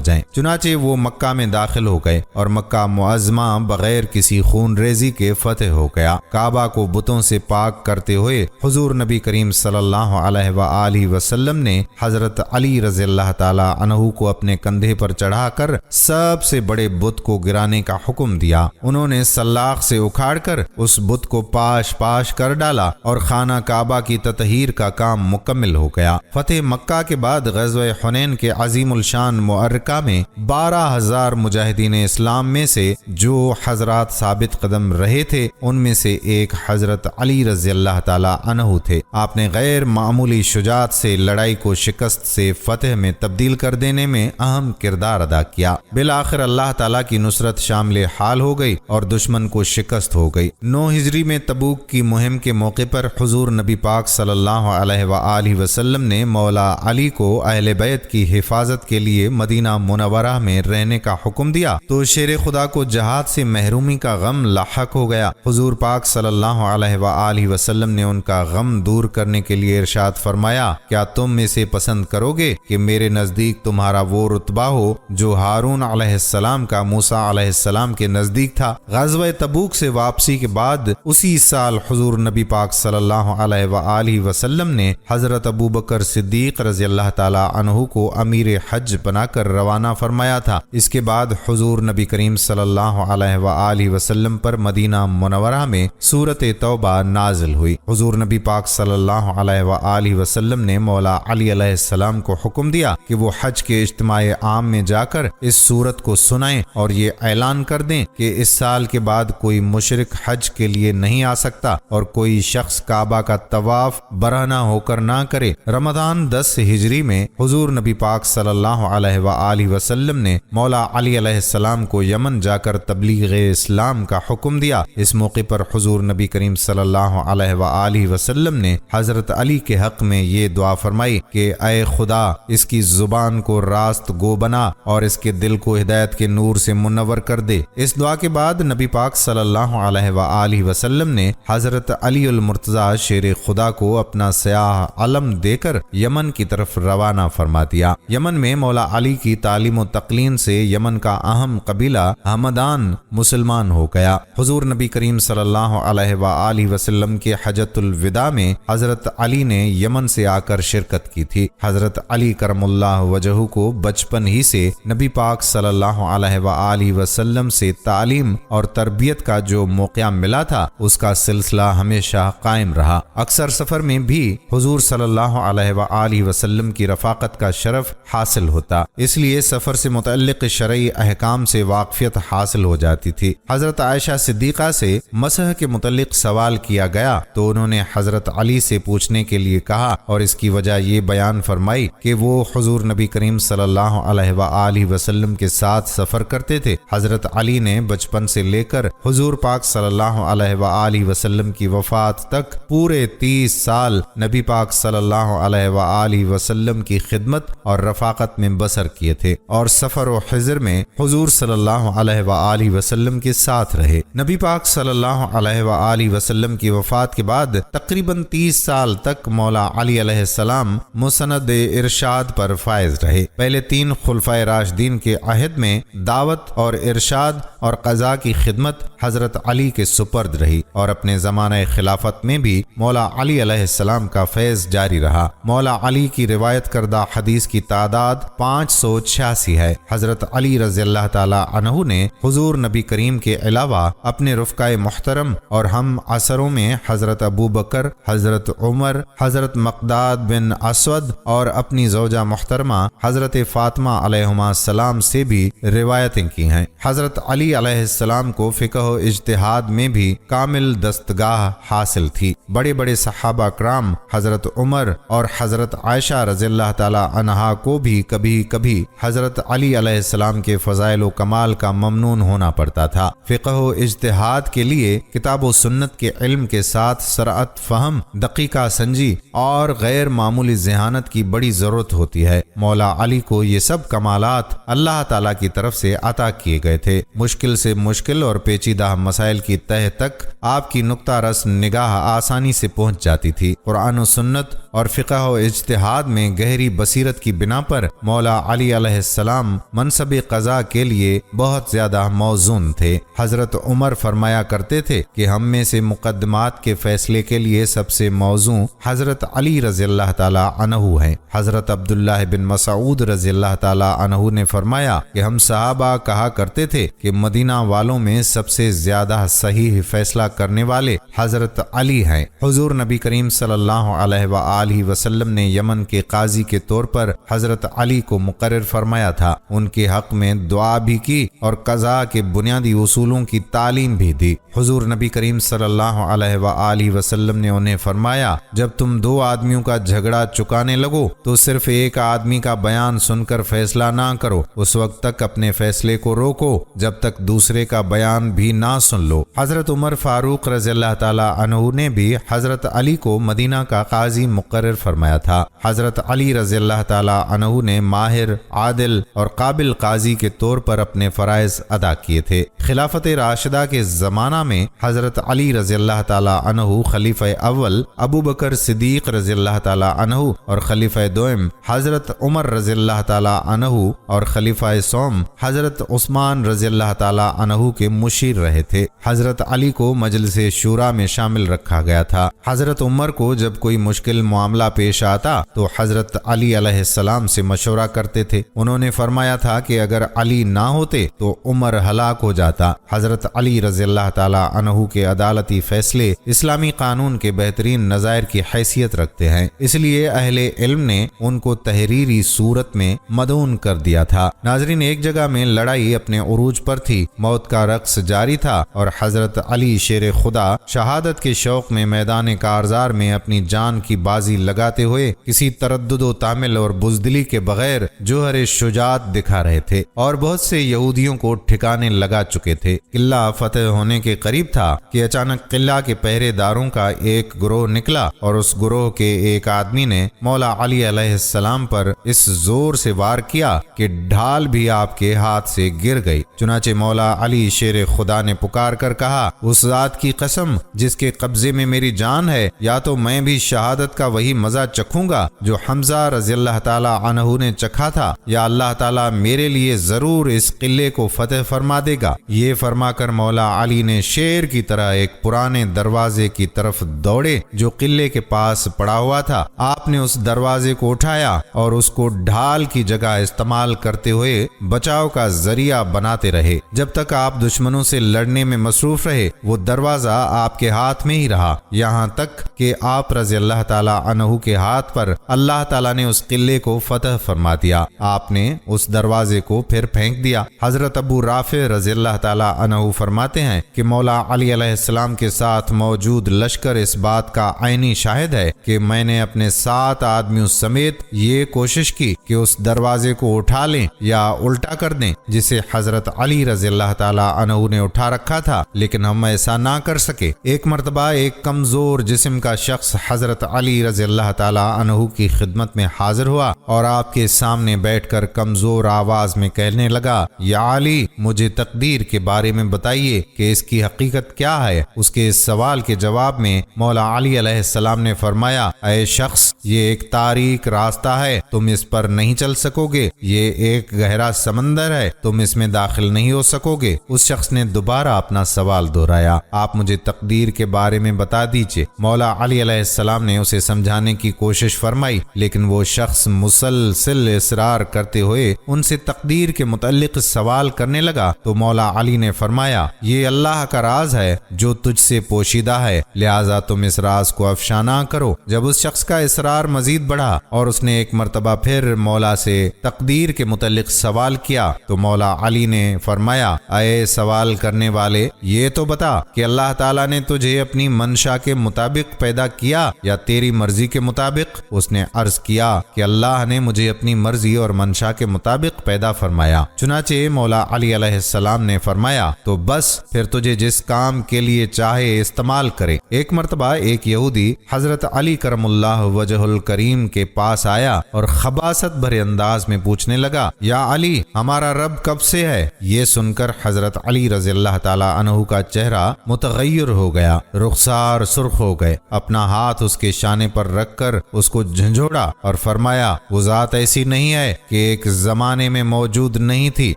جائیں۔ چنانچہ وہ مکہ میں داخل ہو گئے، اور مکہ معظمہ بغیر کسی خون ریزی کے فتح ہو گیا۔ کعبہ کو بتوں سے پاک کرتے ہوئے حضور نبی کریم صلی اللہ علیہ وآلہ وسلم نے حضرت علی رضی اللہ تعالی عنہ کو اپنے کندھے پر چڑھا کر سب سے بڑے بت کو گرانے کا حکم دیا۔ انہوں نے سلاخ سے اکھاڑ کر اس بت کو پاش پاش کر ڈالا، اور خانہ کعبہ کی تطہیر کا کام مکمل ہو گیا۔ فتح مکہ کے بعد غزوہ حنین کے عظیم الشان معرکہ میں 12,000 مجاہدین اسلام میں سے جو حضرات ثابت قدم رہے تھے، ان میں سے ایک حضرت علی رضی اللہ تعالی عنہ تھے۔ آپ نے غیر معمولی شجاعت سے لڑائی کو شکست سے فتح میں تبدیل کر دینے میں اہم کردار ادا کیا۔ بالآخر اللہ تعالیٰ کی نصرت شامل حال ہو گئی اور دشمن کو شکست ہو گئی۔ 9 ہجری میں تبوک کی مہم کے موقع پر حضور نبی پاک صلی اللہ علیہ وآلہ وسلم نے مولا علی کو اہل بیت کی حفاظت کے لیے مدینہ منورہ میں رہنے کا حکم دیا، تو شیر خدا کو جہاد سے محرومی کا غم لاحق ہو گیا۔ حضور پاک صلی اللہ علیہ وآلہ وسلم نے ان کا غم دور کرنے کے لیے ارشاد فرمایا، کیا تم اسے پسند کرو گے کہ میرے نزدیک تمہارا وہ رتبہ ہو جو ہارون علیہ السلام کا موسیٰ علیہ السلام کے نزدیک تھا؟ غزوہ تبوک سے واپسی کے بعد اسی سال حضور نبی پاک صلی اللہ علیہ وآلہ وسلم نے حضرت ابو بکر صدیق رضی اللہ تعالی عنہ کو امیر حج بنا کر روانہ فرمایا تھا۔ اس کے بعد حضور نبی کریم صلی اللہ علیہ وآلہ وسلم پر مدینہ منورہ میں سورۃ توبہ نازل ہوئی۔ حضور نبی پاک صلی اللہ علیہ وآلہ وسلم نے مولا علی علیہ السلام کو حکم دیا کہ وہ حج کے اجتماع عام میں جا کر اس سورت کو سنائیں اور یہ اعلان کر دیں کہ اس سال کے بعد کوئی مشرک حج کے لیے نہیں آ سکتا، اور کوئی شخص کعبہ کا طواف برہنہ ہو کر نہ کرے۔ رمضان 10 ہجری میں حضور نبی پاک صلی اللہ علیہ وآلہ وسلم نے مولا علی علیہ السلام کو یمن جا کر تبلیغ اسلام کا حکم دیا۔ اس موقع پر حضور نبی کریم صلی اللہ علیہ وآلہ وسلم نے حضرت علی کے حق میں یہ دعا فرمائی کہ اے خدا، اس کی زبان کو راست گو بنا اور اس کے دل کو ہدایت کے نور سے منور کر دے۔ اس دعا کے بعد نبی پاک صلی اللہ علیہ وآلہ وسلم نے حضرت علی المرتضی شیر خدا کو اپنا سیاہ علم دے کر یمن کی طرف روانہ فرما دیا۔ یمن میں مولا علی کی تعلیم و تقلین سے یمن کا اہم قبیلہ ہمدان مسلمان ہو گیا۔ حضور نبی کریم صلی اللہ علیہ وآلہ وسلم کے حجۃ الوداع میں حضرت علی نے یمن سے آ کر شرکت کی تھی۔ حضرت علی کرم اللہ وجہہ کو بچپن ہی سے نبی پاک صلی اللہ علیہ وآلہ وسلم سے تعلیم اور تربیت کا جو موقع ملا تھا، اس کا سلسلہ ہمیشہ قائم رہا۔ اکثر سفر میں بھی حضور صلی اللہ علیہ وآلہ وسلم کی رفاقت کا شرف حاصل ہوتا، اس لیے سفر سے متعلق شرعی احکام سے واقفیت حاصل ہو جاتی تھی۔ حضرت عائشہ صدیقہ سے مسح کے متعلق سوال کیا گیا تو انہوں نے حضرت علی سے پوچھنے کے لیے کہا، اور اس کی وجہ یہ بیان فرمائی کہ وہ حضور نبی کریم صلی اللہ علیہ وآلہ وسلم کے ساتھ سفر کرتے تھے۔ حضرت علی نے بچپن سے لے کر حضور پاک صلی اللہ علیہ وآلہ وسلم کی وفات تک پورے 30 سال نبی پاک صلی اللہ علیہ وآلہ وسلم کی خدمت اور رفاقت میں بسر کیے تھے، اور سفر و حضر میں حضور صلی اللہ علیہ وآلہ وسلم کے ساتھ رہے۔ نبی پاک صلی اللہ علیہ وآلہ وسلم کی وفات کے بعد تقریباً 30 سال تک مولا علی علیہ السلام مسند ارشاد پر فائز رہے۔ پہلے 3 خلفائے راشدین کے عہد میں دعوت اور ارشاد اور قضاء کی خدمت حضرت علی کے سپرد رہی، اور اپنے زمانہ خلافت میں بھی مولا علی علیہ السلام کا فیض جاری رہا۔ مولا علی کی روایت کردہ حدیث کی تعداد 586 ہے۔ حضرت علی رضی اللہ تعالی عنہ نے حضور نبی کریم کے علاوہ اپنے رفقائے محترم اور ہم عصروں میں حضرت ابو بکر، حضرت عمر، حضرت مقداد بن اسود اور اپنی زوجہ محترمہ حضرت فاطمہ علیہما السلام سے بھی روایتیں کی ہیں۔ حضرت علی علیہ السلام کو فقہ و اجتہاد میں بھی کامل دستگاہ حاصل تھی۔ بڑے بڑے صحابہ کرام حضرت عمر اور حضرت عائشہ رضی اللہ تعالی عنہا کو بھی کبھی کبھی حضرت علی علیہ السلام کے فضائل و کمال کا ممنون ہونا پڑتا تھا۔ فقہ و اجتہاد کے لیے کتاب و سنت کے علم کے ساتھ سرعت فہم، دقیقہ سنجی اور غیر معمولی ذہانت کی بڑی ضرورت ہوتی ہے۔ مولا علی کو یہ سب کمالات اللہ تعالیٰ کی طرف سے عطا کیے گئے تھے۔ مشکل سے مشکل اور پیچیدہ مسائل کی تہ تک آپ کی نقطہ رس نگاہ آسانی سے پہنچ جاتی تھی۔ قرآن و سنت اور فقہ و اجتہاد میں گہری بصیرت کی بنا پر مولا علی علیہ السلام منصب قضا کے لیے بہت زیادہ موزون تھے۔ حضرت عمر فرمایا کرتے تھے کہ ہم میں سے مقدمات کے فیصلے کے لیے سب سے موزوں حضرت علی رضی اللہ تعالی عنہ ہیں۔ حضرت عبداللہ بن مسعود رضی اللہ تعالی عنہ نے فرمایا کہ ہم صحابہ کہا کرتے تھے کہ مدینہ والوں میں سب سے زیادہ صحیح فیصلہ کرنے والے حضرت علی ہیں۔ حضور نبی کریم صلی اللہ علیہ وآلہ وسلم نے یمن کے قاضی کے طور پر حضرت علی کو مقرر فرمایا تھا، ان کے حق میں دعا بھی کی اور قضاء کے بنیادی اصولوں کی تعلیم بھی دی۔ حضور نبی کریم صلی اللہ علیہ وآلہ وسلم نے انہیں فرمایا، جب تم دو آدمیوں کا جھگڑا چکانے لگو تو صرف ایک آدمی کا بیان سن کر فیصلہ نہ کرو، اس وقت تک اپنے فیصلے کو روکو جب تک دوسرے کا بیان بھی نہ سن لو۔ حضرت عمر فاروق رضی اللہ تعالی عنہ نے بھی حضرت علی کو مدینہ کا قاضی مقرر فرمایا تھا۔ حضرت علی رضی اللہ تعالی عنہ نے ماہر، عادل اور قابل قاضی کے طور پر اپنے فرائض ادا کیے تھے۔ خلافت راشدہ کے زمانہ میں حضرت علی رضی اللہ تعالی عنہ خلیفہ اول ابو بکر صدیق رضی اللہ تعالی عنہ اور خلیفہ دوم حضرت عمر رضی اللہ تعالی عنہ اور خلیفہ سوم حضرت عثمان رضی اللہ تعالی عنہ کے مشیر رہے تھے۔ حضرت علی کو مجلس شورا میں شامل رکھا گیا تھا۔ حضرت عمر کو جب کوئی مشکل معاملہ پیش آتا تو حضرت علی علیہ السلام سے مشورہ کرتے تھے۔ انہوں نے فرمایا تھا کہ اگر علی نہ ہوتے تو عمر ہلاک ہو جاتا۔ حضرت علی رضی اللہ تعالی عنہ کے عدالتی فیصلے اسلامی قانون کے بہترین نظائر کی حیثیت رکھتے ہیں، اس لیے اہل علم نے ان کو تحریری صورت میں مدعون کر دیا تھا۔ ناظرین، ایک جگہ میں لڑائی اپنے عروج پر تھی، موت کا رقص جاری تھا اور حضرت علی شیر خدا شہادت کے شوق میں میدان کارزار میں اپنی جان کی بازی لگاتے ہوئے کسی تردد و تامل اور بزدلی کے بغیر جوہر شجاعت دکھا رہے تھے اور بہت سے یہودیوں کو ٹھکانے لگا چکے تھے۔ قلعہ فتح ہونے کے قریب تھا کہ اچانک قلعہ کے پہرے داروں کا ایک گروہ نکلا اور اس گروہ کے ایک آدمی نے مولا علی علیہ السلام پر اس زور سے وار کیا کہ ڈھال بھی آپ کے ہاتھ سے گر گئی۔ چنانچہ مولا علی شیر خدا نے پکار کر کہا، اس ذات کی قسم جس کے قبضے میں میری جان ہے، یا تو میں بھی شہادت کا وہی مزہ چکھوں گا جو حمزہ رضی اللہ تعالی عنہ نے چکھا تھا، یا اللہ تعالی میرے لیے ضرور اس قلعے کو فتح فرما دے گا۔ یہ فرما کر مولا علی نے شیر کی طرح ایک پرانے دروازے کی طرف دوڑے جو قلعے کے پاس پڑا ہوا تھا۔ آپ نے اس دروازے کو اٹھایا اور اس کو ڈھال کی جگہ استعمال کرتے ہوئے بچاؤ کا ذریعہ بناتے رہے۔ جب تک آپ دشمنوں سے لڑنے میں مصروف رہے وہ دروازہ آپ کے ہاتھ میں ہی رہا، یہاں تک کہ آپ رضی اللہ تعالی عنہ کے ہاتھ پر اللہ تعالی نے اس قلعے کو فتح فرما دیا۔ آپ نے اس دروازے کو پھر پھینک دیا۔ حضرت ابو رافع رضی اللہ تعالی عنہ فرماتے ہیں کہ مولا علی علیہ السلام کے ساتھ موجود لشکر اس بات کا عینی شاہد ہے کہ میں نے اپنے 7 آدمیوں سمیت یہ کوشش کی کہ اس دروازے کو اٹھا لیں یا الٹا کر دیں جسے حضرت علی رضی اللہ تعالی عنہ نے اٹھا رکھا تھا، لیکن ہم ایسا نہ کر سکے۔ ایک مرتبہ ایک کمزور جسم کا شخص حضرت علی رضی اللہ تعالی عنہ کی خدمت میں حاضر ہوا اور آپ کے سامنے بیٹھ کر کمزور آواز میں کہنے لگا، یا علی، مجھے تقدیر کے بارے میں بتائیے کہ اس کی حقیقت کیا ہے۔ اس کے اس سوال کے جواب میں مولا علی علیہ السلام نے فرمایا، اے شخص، یہ ایک تاریک راستہ ہے، تم اس پر نہیں چل سکو گے، یہ ایک گہرا سمندر ہے، تم اس میں داخل نہیں ہو سکو گے۔ اس شخص نے دوبارہ اپنا سوال دہرایا، آپ مجھے تقدیر کے بارے میں بتا دیجئے۔ مولا علی علیہ السلام نے اسے سمجھانے کی کوشش فرمائی، لیکن وہ شخص مسلسل اصرار کرتے ہوئے ان سے تقدیر کے متعلق سوال کرنے لگا تو مولا علی نے فرمایا، یہ اللہ کا راز ہے جو تجھ سے پوشیدہ ہے، لہٰذا تم اس راز کو افشا نہ کرو۔ جب اس شخص کا اصرار مزید بڑھا اور اس نے ایک مرتبہ پھر مولا سے تقدیر کے متعلق سوال کیا تو مولا علی نے فرمایا، اے سوال کرنے والے، یہ تو بتا کہ اللہ تعالیٰ نے تجھے اپنی منشا کے مطابق پیدا کیا یا تیری مرضی کے مطابق؟ اس نے عرض کیا کہ اللہ نے مجھے اپنی مرضی اور منشا کے مطابق پیدا فرمایا۔ چنانچہ مولا علی علیہ السلام نے فرمایا، تو بس پھر تجھے جس کام کے لیے چاہے استعمال کرے۔ ایک مرتبہ ایک یہودی حضرت علی کرم اللہ وجہ الکریم کے پاس آیا اور خباثت بھرے انداز میں پوچھنے لگا، یا علی، ہمارا رب کب سے ہے؟ یہ سن کر حضرت علی رضی اللہ تعالی عنہ کا چہرہ متغیر ہو گیا، رخسار سرخ ہو گئے، اپنا ہاتھ اس کے شانے پر رکھ کر اس کو جھنجھوڑا اور فرمایا، وہ ذات ایسی نہیں ہے کہ ایک زمانے میں موجود نہیں تھی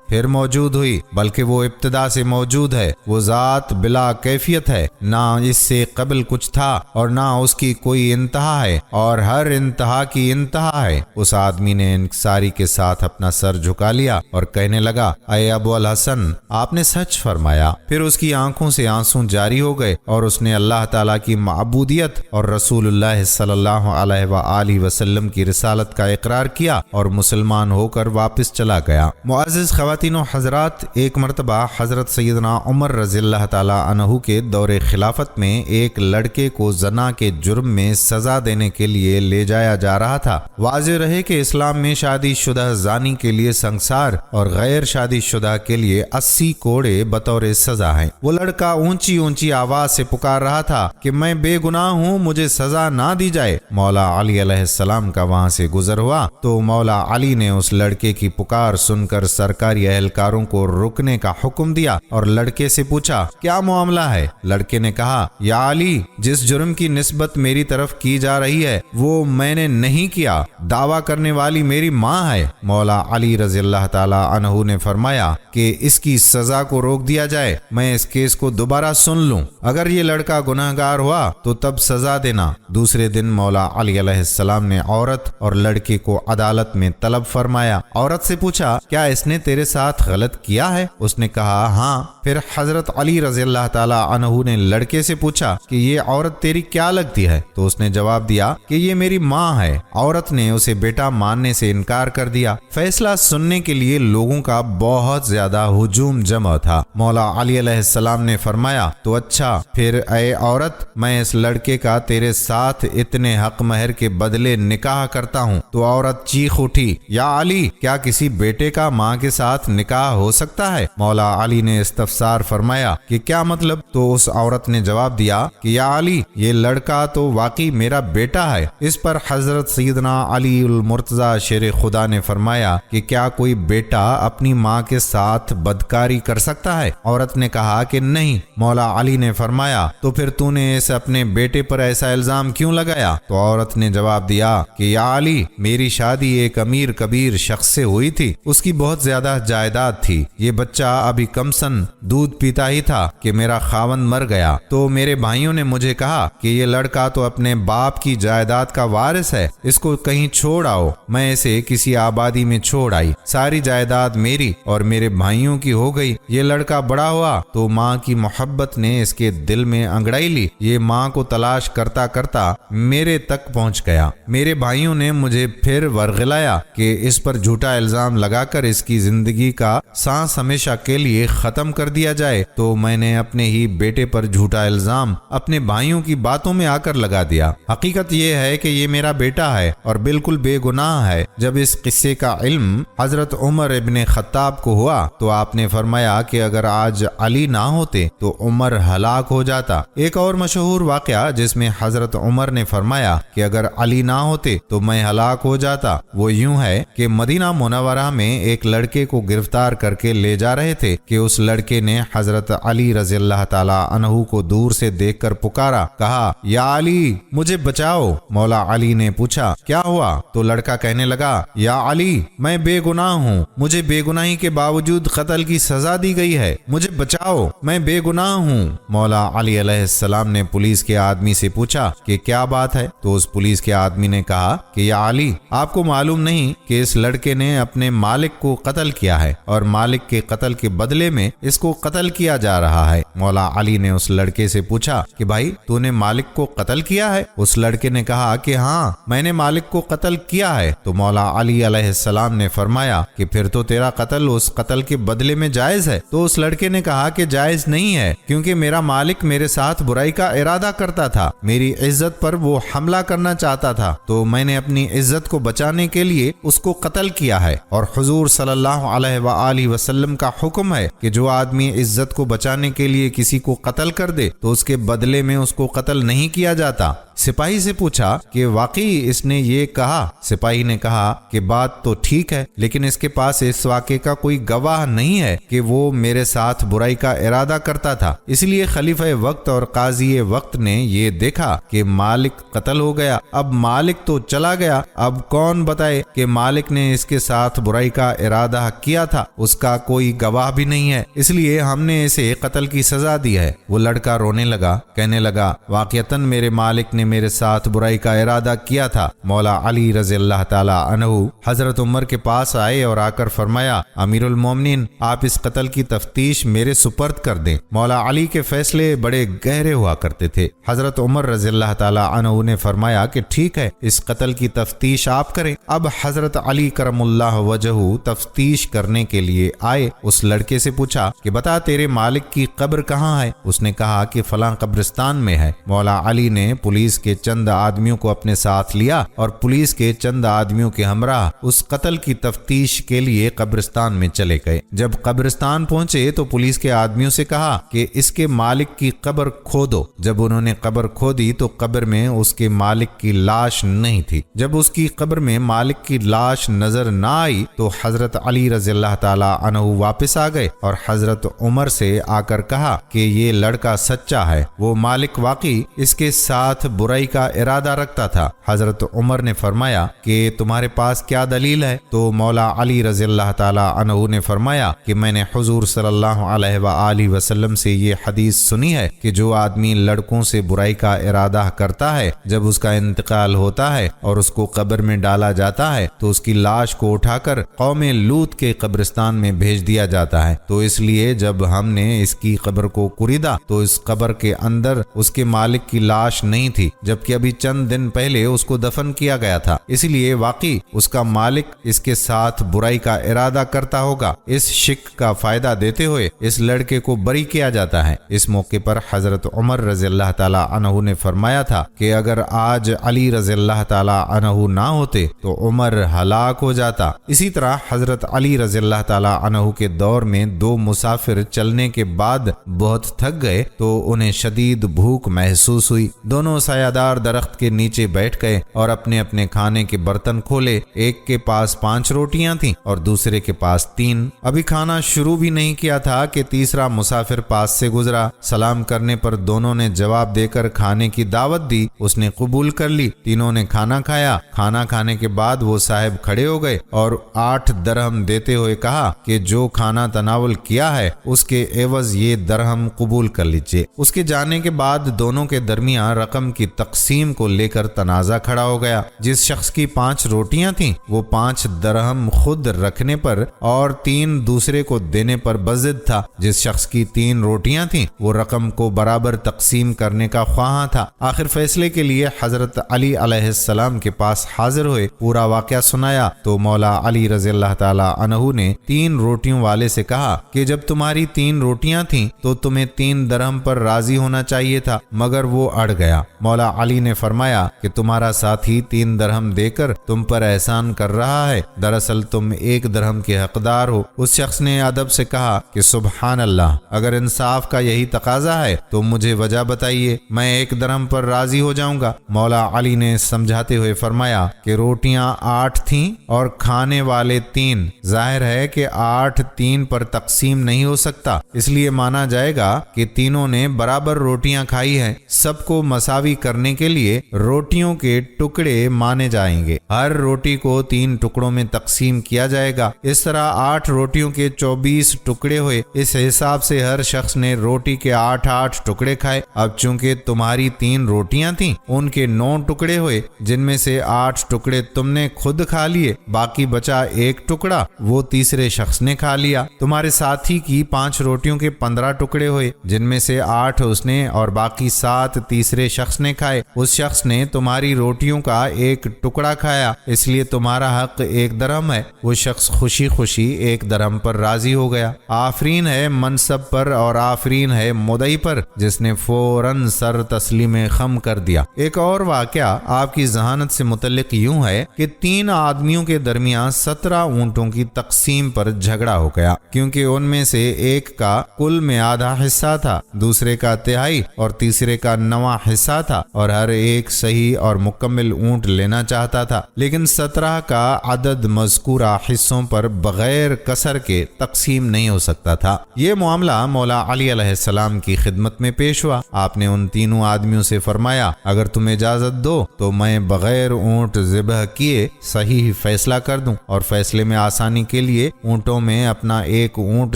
پھر موجود ہوئی، بلکہ وہ ابتدا سے موجود ہے، وہ ذات بلا کیفیت ہے، نہ اس سے قبل کچھ تھا اور نہ اس کی کوئی انتہا ہے، اور ہر انتہا کی انتہا ہے۔ اس آدمی نے انکساری کے ساتھ اپنا سر جھکا لیا اور کہنے لگا، اے ابو الحسن، آپ نے سچ فرمایا۔ پھر اس کی آنکھوں سے آنسو جاری ہو گئے اور اس نے اللہ تعالیٰ کی معبودیت اور رسول اللہ صلی اللہ علیہ وآلہ وسلم کی رسالت کا اقرار کیا اور مسلمان ہو کر واپس چلا گیا۔ معزز خواتین و حضرات، ایک مرتبہ حضرت سیدنا عمر رضی اللہ تعالیٰ عنہ کے دور خلافت میں ایک لڑکے کو زنا کے جرم میں سزا دینے کے لیے لے جایا جا رہا تھا۔ واضح رہے کہ اسلام میں شادی شدہ زانی کے لیے سنگسار اور غیر شادی شدہ کے لیے 80 کوڑے بطور سزا ہیں۔ وہ لڑکا اونچی اونچی آواز سے پکار رہا تھا کہ میں بے گناہ ہوں، مجھے سزا نہ دی جائے۔ مولا علی علیہ السلام کا وہاں سے گزر ہوا تو مولا علی نے اس لڑکے کی پکار سن کر سرکاری اہلکاروں کو رکنے کا حکم دیا اور لڑکے سے پوچھا، کیا معاملہ ہے؟ لڑکے نے کہا، یا علی، جس جرم کی نسبت میری طرف کی جا رہی ہے وہ میں نے نہیں کیا، دعویٰ کرنے والی میری ماں ہے۔ مولا علی رضی اللہ تعالی عنہ نے فرمایا کہ اس کی سزا کو روک دیا جائے، میں اس کیس کو دوبارہ سن لوں، اگر یہ لڑکا گناہگار ہوا تو تب سزا دینا۔ دوسرے دن مولا علی علیہ السلام نے عورت اور لڑکے کو عدالت میں طلب فرمایا۔ عورت سے پوچھا، کیا اس نے تیرے ساتھ غلط کیا ہے؟ اس نے کہا، ہاں۔ پھر حضرت علی رضی اللہ تعالی عنہ نے لڑکے سے پوچھا کہ یہ عورت تیری کیا لگتی ہے؟ تو اس نے جواب دیا کہ یہ میری ماں ہے۔ عورت نے اسے بیٹا ماننے سے انکار کر دیا۔ فیصلہ سننے کے لیے لوگوں کا بہت زیادہ ہجوم جمع تھا۔ مولا علی علیہ السلام نے فرمایا، تو اچھا، پھر اے عورت، میں اس لڑکے کا تیرے ساتھ اتنے حق مہر کے بدلے نکاح کرتا ہوں۔ تو عورت چیخ اٹھی، یا علی، کیا کسی بیٹے کا ماں کے ساتھ نکاح ہو سکتا ہے؟ مولا علی نے استفسار فرمایا کہ کیا مطلب؟ تو اس عورت نے جواب دیا کہ یا علی، یہ لڑکا تو واقعی میرا بیٹا ہے۔ اس پر حضرت سیدنا علی المرتضی شیر خدا نے فرمایا کہ کیا کوئی بیٹا اپنی ماں کے ساتھ بدکاری کر سکتا ہے؟ عورت نے کہا کہ نہیں۔ مولا علی نے فرمایا، تو پھر تو نے اس اپنے بیٹے پر ایسا الزام کیوں لگایا؟ تو عورت نے جواب دیا کہ یا علی، میری شادی ایک امیر کبیر شخص سے ہوئی تھی، اس کی بہت زیادہ جائیداد تھی، یہ بچہ ابھی کم سن دودھ پیتا ہی تھا کہ میرا خاوند مر گیا، تو میرے بھائیوں نے مجھے کہا کہ یہ لڑکا تو اپنے باپ کی جائیداد کا وارث ہے، اس کو کہیں چھوڑ آؤ۔ میں اسے کسی آبادی میں چھوڑ آئی، ساری جائیداد میری اور میرے بھائیوں کی ہو گئی۔ یہ لڑکا بڑا ہوا تو ماں کی محبت نے اس کے دل میں انگڑائی لی، یہ ماں کو تلاش کرتا کرتا میرے تک پہنچ گیا۔ میرے بھائیوں نے مجھے پھر ورغلایا کہ اس پر جھوٹا الزام لگا کر اس کی زندگی کا سانس ہمیشہ کے لیے ختم کر دیا جائے، تو میں نے اپنے ہی بیٹے پر جھوٹا الزام اپنے بھائیوں کی باتوں میں آ کر لگا دیا۔ حقیقت یہ ہے کہ یہ میرا بیٹا ہے اور بالکل بے گناہ ہے۔ جب اس قصے کا علم حضرت عمر ابن خطاب کو ہوا تو آپ نے فرمایا کہ اگر اگر آج علی نہ ہوتے تو عمر ہلاک ہو جاتا۔ ایک اور مشہور واقعہ جس میں حضرت عمر نے فرمایا کہ اگر علی نہ ہوتے تو میں ہلاک ہو جاتا، وہ یوں ہے کہ مدینہ منورہ میں ایک لڑکے کو گرفتار کر کے لے جا رہے تھے کہ اس لڑکے نے حضرت علی رضی اللہ تعالی عنہ کو دور سے دیکھ کر پکارا، کہا یا علی مجھے بچاؤ۔ مولا علی نے پوچھا کیا ہوا؟ تو لڑکا کہنے لگا یا علی میں بے گناہ ہوں، مجھے بے گناہی کے باوجود قتل کی سزا دی گئی ہے، مجھے بچاؤ، میں بے گناہ ہوں۔ مولا علی علیہ السلام نے پولیس کے آدمی سے پوچھا کہ کیا بات ہے؟ تو اس پولیس کے آدمی نے کہا کہ یا علی آپ کو معلوم نہیں کہ اس لڑکے نے اپنے مالک کو قتل کیا ہے اور مالک کے قتل کے بدلے میں اس کو قتل کیا جا رہا ہے۔ مولا علی نے اس لڑکے سے پوچھا کہ بھائی تو نے مالک کو قتل کیا ہے؟ اس لڑکے نے کہا کہ ہاں میں نے مالک کو قتل کیا ہے۔ تو مولا علی علیہ السلام نے فرمایا کہ پھر تو تیرا قتل اس قتل کے بدلے میں جائز ہے۔ تو اس لڑکے نے کہا کہ جائز نہیں ہے، کیونکہ میرا مالک میرے ساتھ برائی کا ارادہ کرتا تھا، میری عزت پر وہ حملہ کرنا چاہتا تھا، تو میں نے اپنی عزت کو بچانے کے لیے اس کو قتل کیا ہے۔ اور حضور صلی اللہ علیہ وآلہ وسلم کا حکم ہے کہ جو آدمی عزت کو بچانے کے لیے کسی کو قتل کر دے تو اس کے بدلے میں اس کو قتل نہیں کیا جاتا۔ سپاہی سے پوچھا کہ واقعی اس نے یہ کہا؟ سپاہی نے کہا کہ بات تو ٹھیک ہے، لیکن اس کے پاس اس واقعے کا کوئی گواہ نہیں ہے کہ وہ میرے ساتھ برائی کا ارادہ کرتا تھا، اس لیے خلیفہ وقت اور قاضی وقت نے یہ دیکھا کہ مالک قتل ہو گیا، اب مالک تو چلا گیا، اب کون بتائے کہ مالک نے اس کے ساتھ برائی کا ارادہ کیا تھا؟ اس کا کوئی گواہ بھی نہیں ہے، اس لیے ہم نے اسے قتل کی سزا دی ہے۔ وہ لڑکا رونے لگا، کہنے لگا واقعتاً میرے مالک نے میرے ساتھ برائی کا ارادہ کیا تھا۔ مولا علی رضی اللہ تعالی عنہ حضرت عمر کے پاس آئے اور آ کر فرمایا امیر المومنین آپ اس قتل کی تفتیش میرے سپرد کر دیں۔ مولا علی کے فیصلے بڑے گہرے ہوا کرتے تھے۔ حضرت عمر رضی اللہ تعالی عنہ نے فرمایا کہ ٹھیک ہے، اس قتل کی تفتیش آپ کریں۔ اب حضرت علی کرم اللہ وجہہ تفتیش کرنے کے لیے آئے۔ اس لڑکے سے پوچھا کہ بتا تیرے مالک کی قبر کہاں ہے؟ اس نے کہا کہ فلاں قبرستان میں ہے۔ مولا علی نے پولیس کے چند آدمیوں کو اپنے ساتھ لیا اور پولیس کے چند آدمیوں کے ہمراہ اس قتل کی تفتیش کے لیے قبرستان میں چلے گئے۔ جب قبرستان پہنچے تو پولیس کے آدمیوں سے کہا کہ اس کے مالک کی قبر کھودو۔ جب انہوں نے قبر کھودی تو قبر میں اس کے مالک کی لاش نہیں تھی۔ جب اس کی قبر میں مالک کی لاش نظر نہ آئی تو حضرت علی رضی اللہ تعالی عنہ واپس آ گئے اور حضرت عمر سے آ کر کہا کہ یہ لڑکا سچا ہے، وہ مالک واقعی اس کے ساتھ برائی کا ارادہ رکھتا تھا۔ حضرت عمر نے فرمایا کہ تمہارے پاس کیا دلیل ہے؟ تو مولا علی رضی اللہ تعالی عنہ نے فرمایا کہ میں نے حضور صلی اللہ علیہ وآلہ وسلم سے یہ حدیث سنی ہے کہ جو آدمی لڑکوں سے برائی کا ارادہ کرتا ہے، جب اس کا انتقال ہوتا ہے اور اس کو قبر میں ڈالا جاتا ہے تو اس کی لاش کو اٹھا کر قوم لوط کے قبرستان میں بھیج دیا جاتا ہے۔ تو اس لیے جب ہم نے اس کی قبر کو کوریدا تو اس قبر کے اندر اس کے مالک کی لاش نہیں تھی، جبکہ ابھی چند دن پہلے اس کو دفن کیا گیا تھا، اس لیے واقعی اس کا مالک اس کے ساتھ برائی کا ارادہ کرتا ہوگا۔ اس شک کا فائدہ دیتے ہوئے اس لڑکے کو بری کیا جاتا ہے۔ اس موقع پر حضرت عمر رضی اللہ تعالی عنہ نے فرمایا تھا کہ اگر آج علی رضی اللہ تعالی عنہ نہ ہوتے تو عمر ہلاک ہو جاتا۔ اسی طرح حضرت علی رضی اللہ تعالی عنہ کے دور میں دو مسافر چلنے کے بعد بہت تھک گئے تو انہیں شدید بھوک محسوس ہوئی۔ دونوں سایہ دار درخت کے نیچے بیٹھ گئے اور اپنے اپنے کھانے کے برتن کھولے۔ ایک کے پاس 5 روٹیاں تھیں اور دوسرے کے پاس 3۔ ابھی کھانا شروع بھی نہیں کیا تھا کہ تیسرا مسافر پاس سے گزرا۔ سلام کرنے پر دونوں نے جواب دے کر کھانے کی دعوت دی، اس نے قبول کر لی۔ تینوں نے کھانا کھایا۔ کھانا کھانے کے بعد وہ صاحب کھڑے ہو گئے اور 8 درہم دیتے ہوئے کہا کہ جو کھانا تناول کیا ہے اس کے عوض یہ درہم قبول کر لیجئے۔ اس کے جانے کے بعد دونوں کے درمیان رقم کی تقسیم کو لے کر تنازع کھڑا ہو گیا۔ جس شخص کی 5 روٹیاں تھیں وہ 5 درہم خود رکھنے پر اور 3 دوسرے کو دینے پر بضد تھا۔ جس شخص کی 3 روٹیاں تھیں وہ رقم کو برابر تقسیم کرنے کا خواہاں تھا۔ آخر فیصلے کے لیے حضرت علی علیہ السلام کے پاس حاضر ہوئے، پورا واقعہ سنایا تو مولا علی رضی اللہ تعالی عنہ نے 3 روٹیوں والے سے کہا کہ جب تمہاری 3 روٹیاں تھیں تو تمہیں 3 درہم پر راضی ہونا چاہیے تھا، مگر وہ اڑ گیا۔ مولا علی نے فرمایا کہ تمہارا ساتھی 3 درہم دے کر تم پر احسان کر رہا ہے، دراصل تم 1 درہم کے حقدار ہو۔ اس شخص نے ادب سے کہا کہ سبحان اللہ، اگر انصاف کا یہی تقاضا ہے تو مجھے وجہ بتائیے، میں 1 درہم پر راضی ہو جاؤں گا۔ مولا علی نے سمجھاتے ہوئے فرمایا کہ روٹیاں 8 تھیں اور کھانے والے 3، ظاہر ہے کہ 8 3 پر تقسیم نہیں ہو سکتا، اس لیے مانا جائے گا کہ تینوں نے برابر روٹیاں کھائی ہیں۔ سب کو مساوی کرنے کے لیے روٹیوں کے ٹکڑے مانے جائیں گے، ہر روٹی کو 3 ٹکڑوں میں تقسیم کیا جائے گا۔ اس طرح 8 روٹیوں کے 24 ٹکڑے ہوئے، اس حساب سے ہر شخص نے روٹی کے 8 ٹکڑے کھائے۔ اب چونکہ تمہاری 3 روٹیاں تھیں، ان کے 9 ٹکڑے ہوئے، جن میں سے 8 ٹکڑے تم نے خود کھا لیے، باقی بچا 1 ٹکڑا، وہ تیسرے شخص نے کھا لیا۔ تمہارے ساتھی کی 5 روٹیوں کے 15 ٹکڑے ہوئے، جن میں سے 8 اس نے اور باقی 7 تیسرے شخص نے کھائے۔ اس شخص نے تمہاری روٹیوں کا 1 ٹکڑا کھایا، اس لیے تمہارا حق 1 درہم ہے۔ وہ شخص خوشی خوشی 1 درہم پر راضی ہو گیا۔ آفرین ہے منصب پر اور آفرین ہے مدعی پر جس نے فوراً سر تسلیم خم کر دیا۔ ایک اور واقعہ آپ کی ذہانت سے متعلق یوں ہے کہ 3 آدمیوں کے درمیان 17 اونٹوں کی تقسیم پر جھگڑا ہو گیا، کیونکہ ان میں سے ایک کا کل میں آدھا حصہ تھا، دوسرے کا تہائی اور تیسرے کا 9واں حصہ تھا، اور ہر ایک صحیح اور مکمل اونٹ لینا چاہتا تھا، لیکن 17 کا عدد مذکورہ حصوں پر بغیر کسر کے تقسیم نہیں ہو سکتا تھا۔ یہ معاملہ مولا علی علیہ السلام کی خدمت میں پیش ہوا۔ آپ نے ان تینوں آدمیوں سے فرمایا، اگر تم اجازت دو تو میں بغیر اونٹ ذبح کیے صحیح فیصلہ کر دوں اور فیصلے میں آسانی کے لیے اونٹوں میں اپنا 1 اونٹ